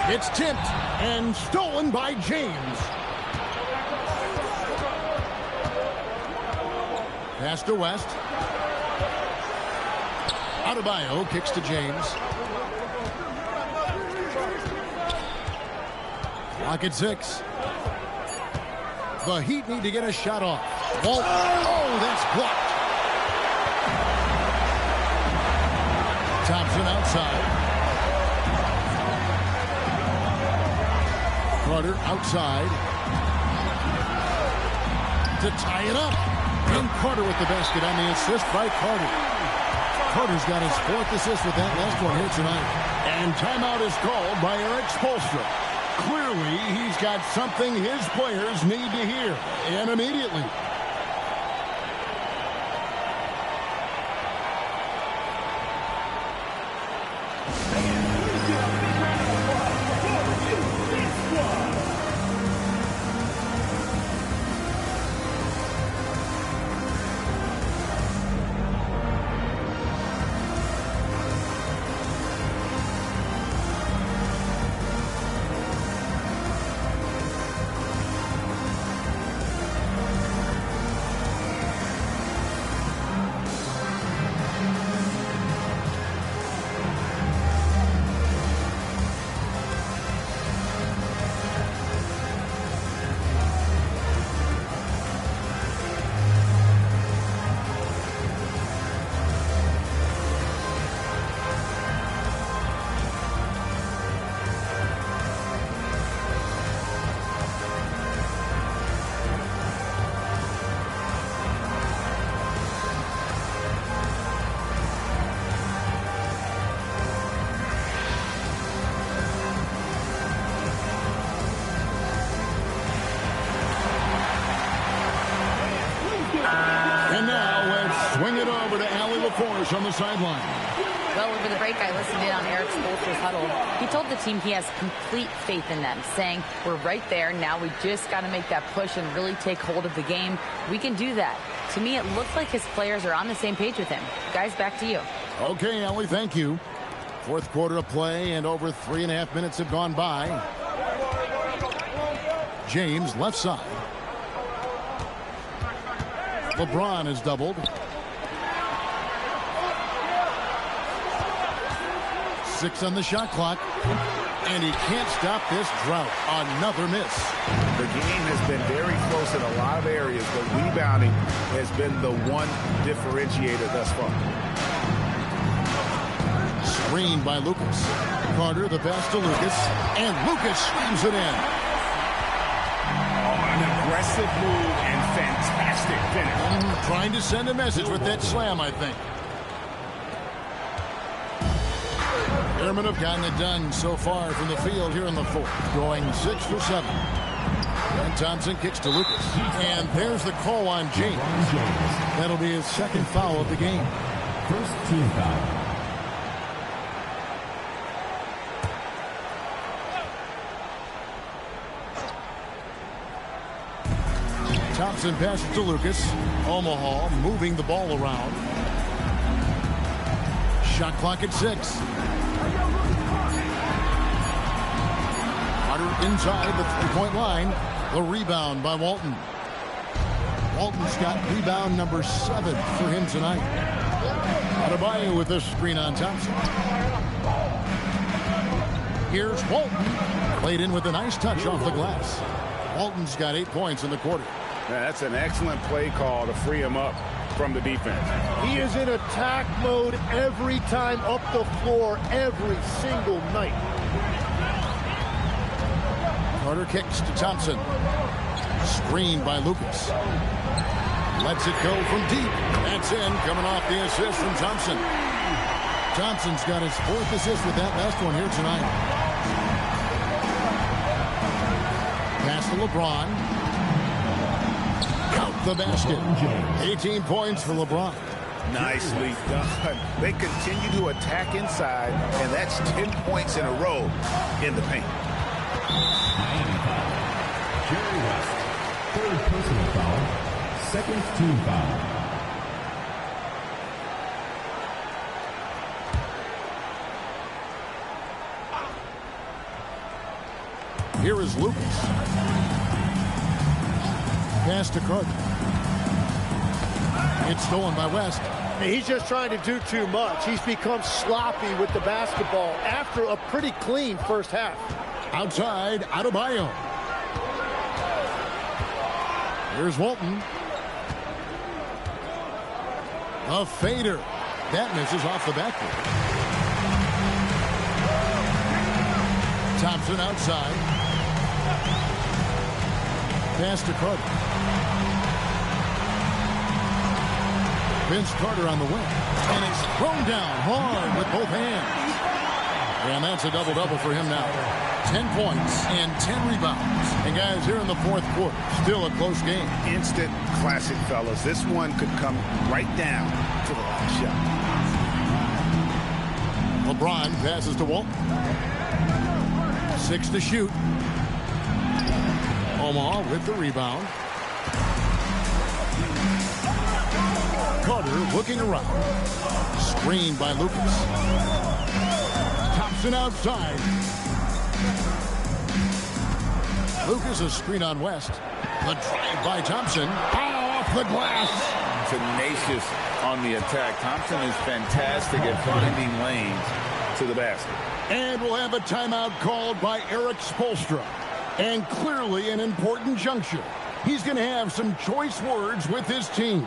It's tipped and stolen by James. Pass to West. Adebayo kicks to James. Clock at 6. The Heat need to get a shot off. Walt. Oh, that's blocked. Thompson outside. Carter outside. to tie it up. And Carter with the basket on the assist by Carter. Carter's got his 4th assist with that last one here tonight. And timeout is called by Eric Spoelstra. Clearly, he's got something his players need to hear, and immediately. On the sideline. Well, over the break, I listened in on Eric Spoelstra's huddle. He told the team he has complete faith in them, saying, we're right there. Now we just got to make that push and really take hold of the game. We can do that. To me, it looks like his players are on the same page with him. Guys, back to you. Okay, Ellie, thank you. 4th quarter of play, and over 3.5 minutes have gone by. James, left side. LeBron is doubled. 6 on the shot clock, and he can't stop this drought. Another miss. The game has been very close in a lot of areas, but rebounding has been the one differentiator thus far. Screen by Lucas. Carter, the pass to Lucas, and Lucas slams it in. An aggressive move and fantastic finish. Trying to send a message with that slam, I think. Airmen have gotten it done so far from the field here in the 4th, going 6 for 7. And Thompson kicks to Lucas. And there's the call on James. That'll be his 2nd foul of the game. First team foul. Thompson passes to Lucas. Omaha moving the ball around. Shot clock at 6. Carter inside the 3-point line. The rebound by Walton. Walton's got rebound number 7 for him tonight. Adebayo with this screen on Thompson. Here's Walton. Played in with a nice touch off the glass. Walton's got 8 points in the quarter. Yeah, that's an excellent play call to free him up from the defense. He is in attack mode every time up the floor, every single night. Carter kicks to Thompson. Screen by Lucas. Lets it go from deep. That's in, coming off the assist from Thompson. Thompson's got his 4th assist with that last one here tonight. Pass to LeBron. Count the basket. 18 points for LeBron. Nicely done. They continue to attack inside, and that's 10 points in a row in the paint. Jerry West, 3rd personal foul, 2nd team foul. Here is Lucas. Pass to Carter. It's stolen by West. He's just trying to do too much. He's become sloppy with the basketball after a pretty clean first half. Outside, Adebayo. Here's Walton. A fader. That misses off the backboard. Thompson outside. Pass to Carter. Vince Carter on the wing. And it's thrown down hard with both hands. And that's a double-double for him now. 10 points and 10 rebounds. And guys, here in the fourth quarter, still a close game. Instant classic, fellas. This one could come right down to the last shot. LeBron passes to Walton. 6 to shoot. Omaha with the rebound. Carter looking around. Screened by Lucas. Thompson outside. Lucas is screen on West. The drive by Thompson. Off the glass. Tenacious on the attack. Thompson is fantastic at finding lanes to the basket. And we'll have a timeout called by Eric Spoelstra. And clearly an important juncture. He's going to have some choice words with his team.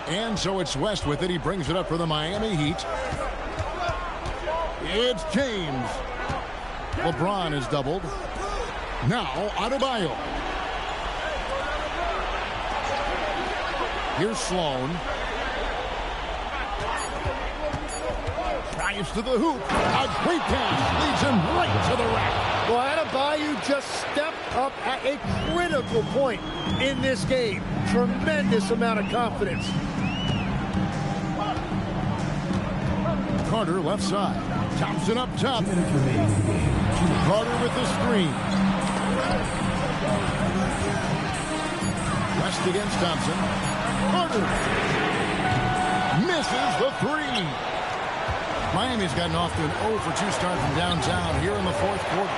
And so it's West with it. He brings it up for the Miami Heat. It's James. LeBron is doubled. Now Adebayo. Here's Sloan. Drives to the hoop. A great pass leads him right to the rack. Well, Adebayo just stepped up at a critical point in this game. Tremendous amount of confidence. Carter left side. Thompson up top. Carter with the screen. West against Thompson. Carter misses the three. Miami's gotten off to an 0 for 2 start from downtown here in the fourth quarter.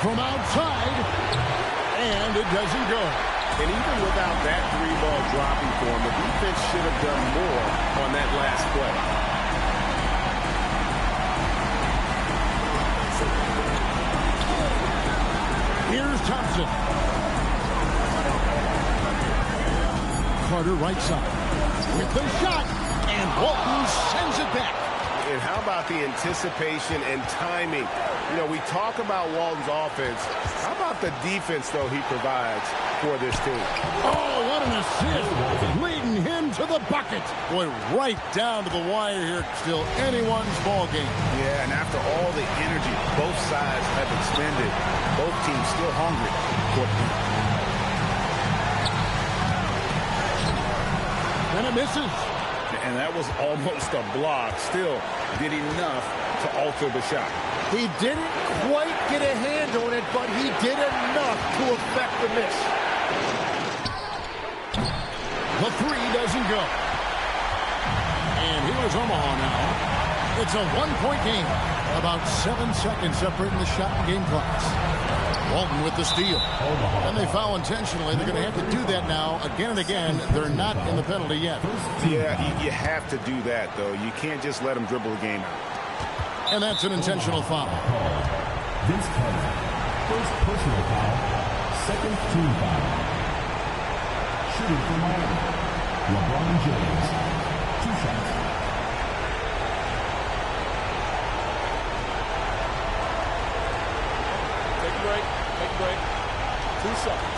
From outside, and it doesn't go. And even without that 3-ball dropping for him, the defense should have done more on that last play. Here's Thompson. Carter right side with the shot, and Walton sends it back. And how about the anticipation and timing? You know, we talk about Walton's offense. How about the defense, though, he provides for this team? Oh, what an assist. Leading him to the bucket. Boy, right down to the wire here. Still anyone's ball game. Yeah, and after all the energy both sides have expended, both teams still hungry for the point. And it misses. And that was almost a block. Still did enough to alter the shot. He didn't quite get a hand on it, but he did enough to affect the miss. The three doesn't go. And here's Omaha now. It's a one-point game. About 7 seconds separating the shot and game clocks. Walton with the steal. And they foul intentionally. They're going to have to do that now again and again. They're not in the penalty yet. Yeah, you have to do that, though. You can't just let them dribble the game out. And that's an intentional foul. Vince Carter, first personal foul, second team foul. Shooting for Miami. LeBron James. 2 shots. Take a break. Take a break. 2 seconds.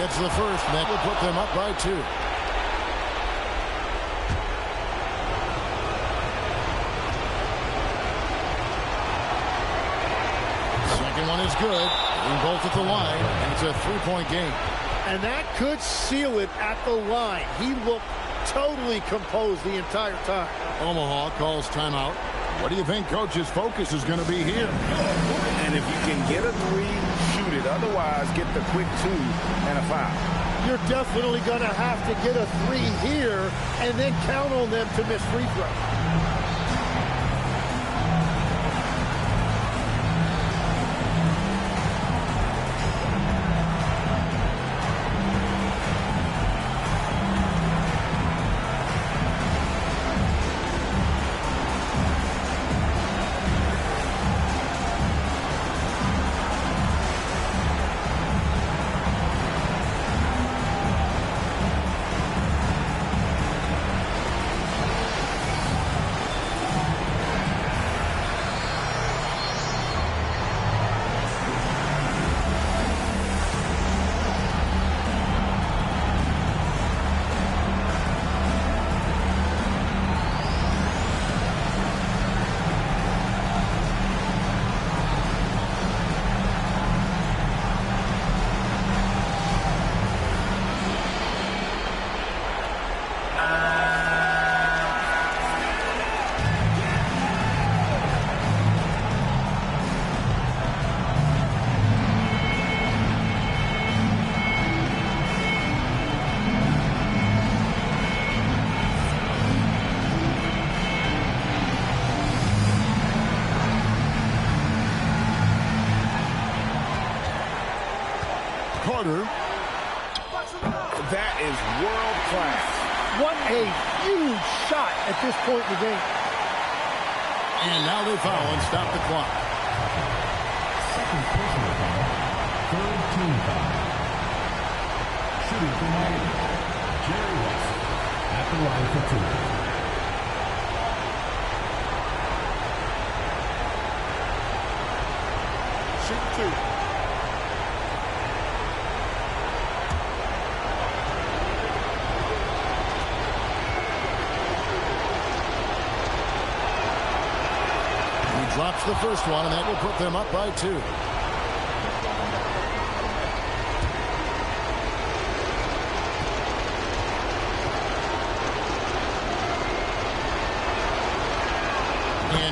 It's the first, and that will put them up by 2. Second one is good. Being both at the line, and it's a 3-point game. And that could seal it at the line. He looked totally composed the entire time. Omaha calls timeout. What do you think Coach's focus is going to be here? And if you can get a 3, shoot it. Otherwise, get the quick 2 and a foul. You're definitely going to have to get a 3 here and then count on them to miss free throws. That is world class. What a huge shot at this point in the game. And now they foul and stop the clock. Second personal foul. Third team foul. Shooting for Miami, Jerry West at the line for 2. Shoot 2. Drops the first one, and that will put them up by 2. And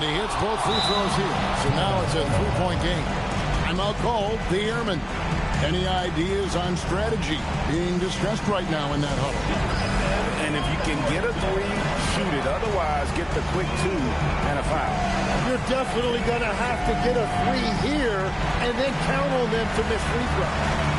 he hits both free throws here. So now it's a 3-point game. Timeout called, the Airmen. Any ideas on strategy being discussed right now in that huddle? And if you can get a 3, shoot it. Otherwise, get the quick 2 and a foul. You're definitely going to have to get a 3 here and then count on them to miss free throws.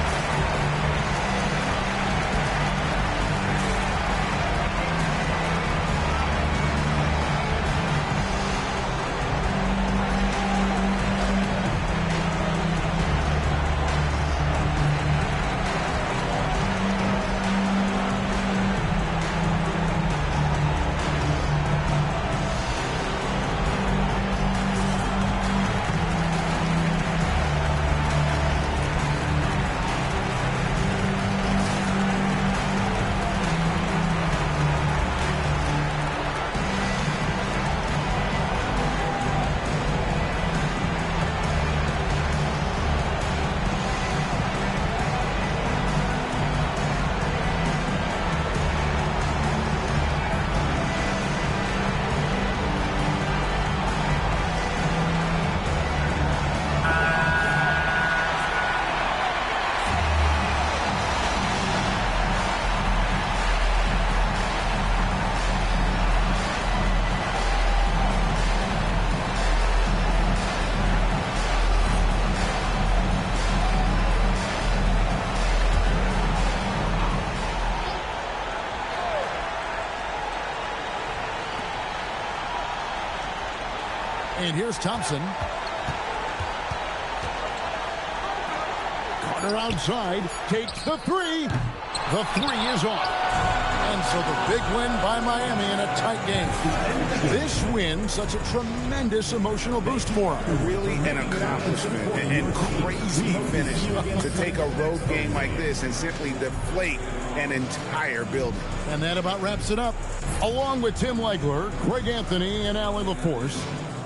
And here's Thompson. Partner outside takes the three. The three is off. And so the big win by Miami in a tight game. This win, such a tremendous emotional boost for them. Really an accomplishment and crazy finish to take a road game like this and simply deflate an entire building. And that about wraps it up. Along with Tim Legler, Greg Anthony, and Allie LaForce,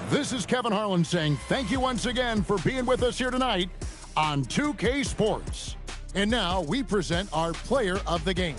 this is Kevin Harlan saying thank you once again for being with us here tonight on 2K Sports. And now we present our player of the game.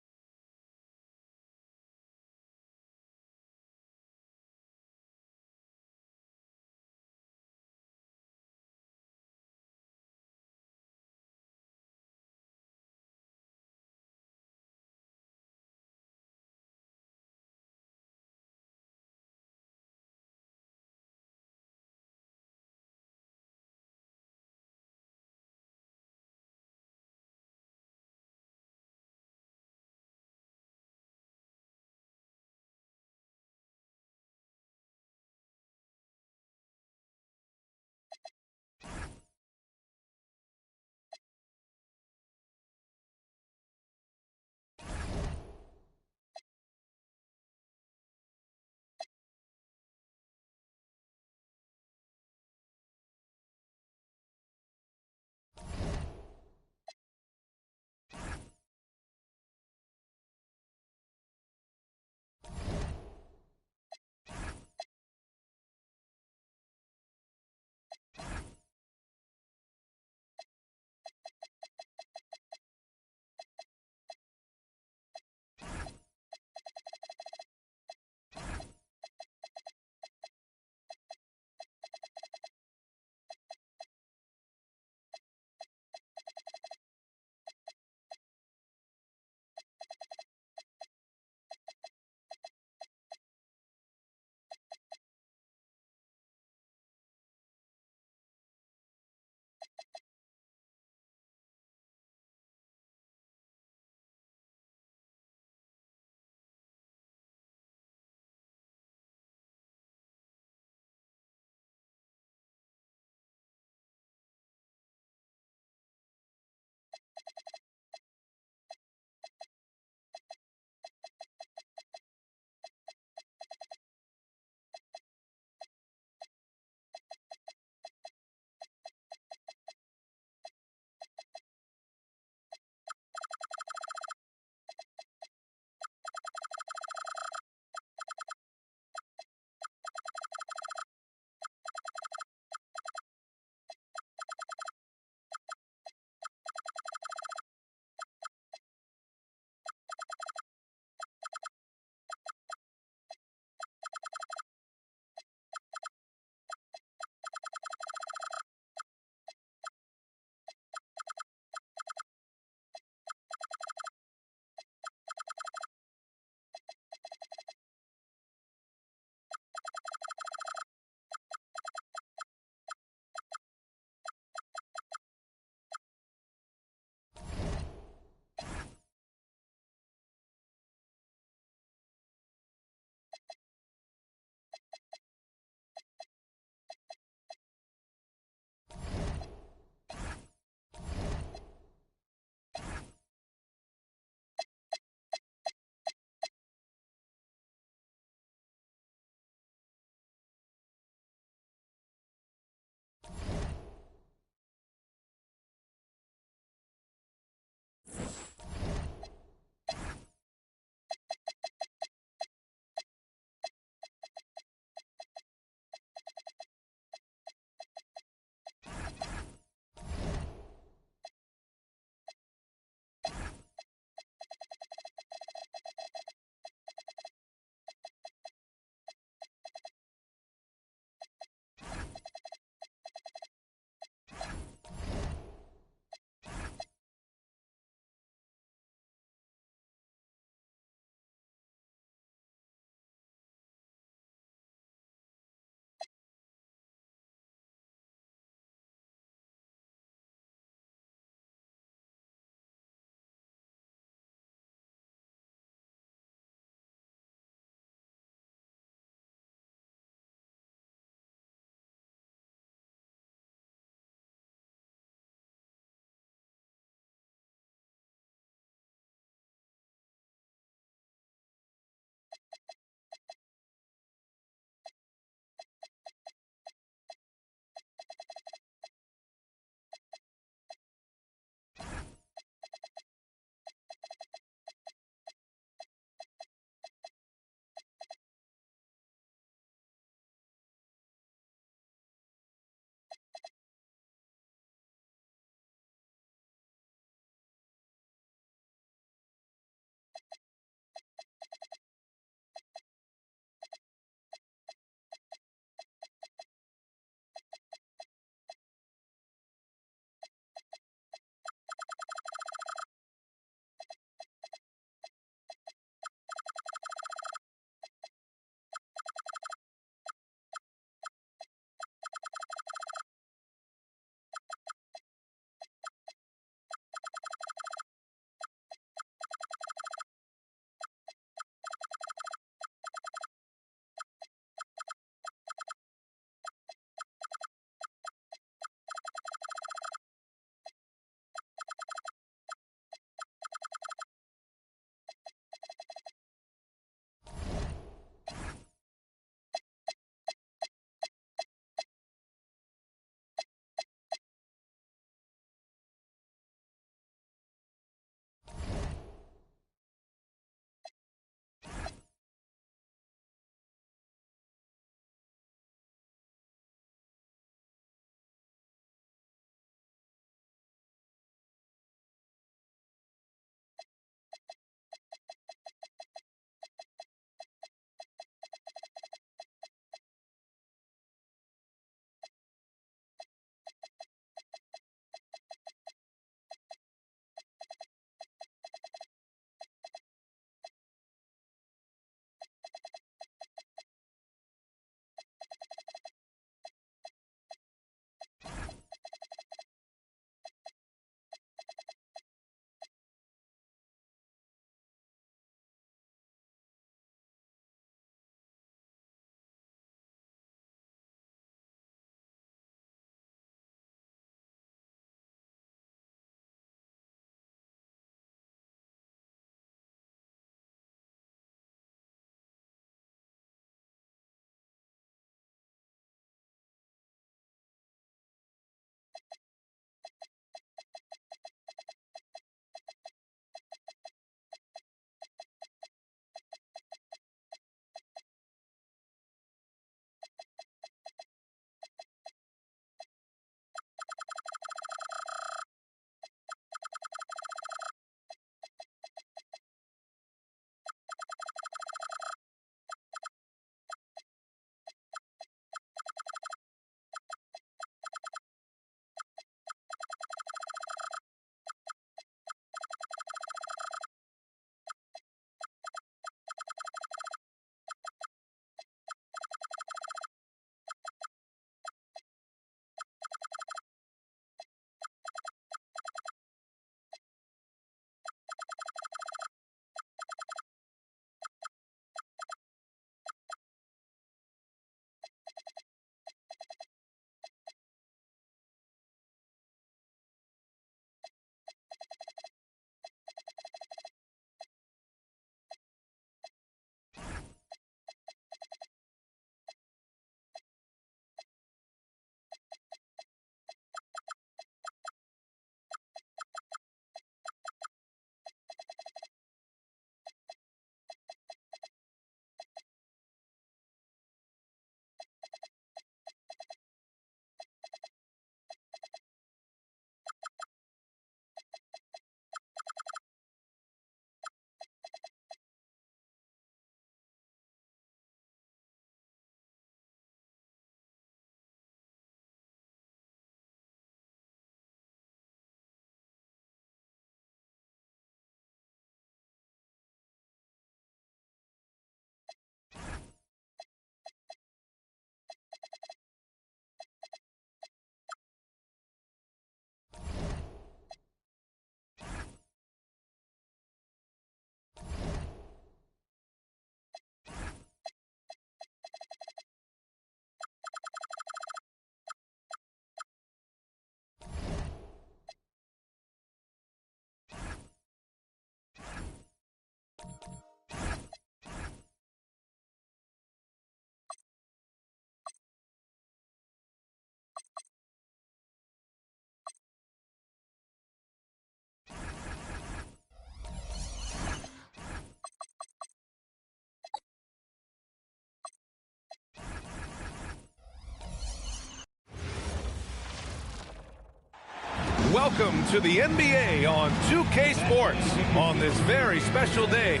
Welcome to the NBA on 2K Sports on this very special day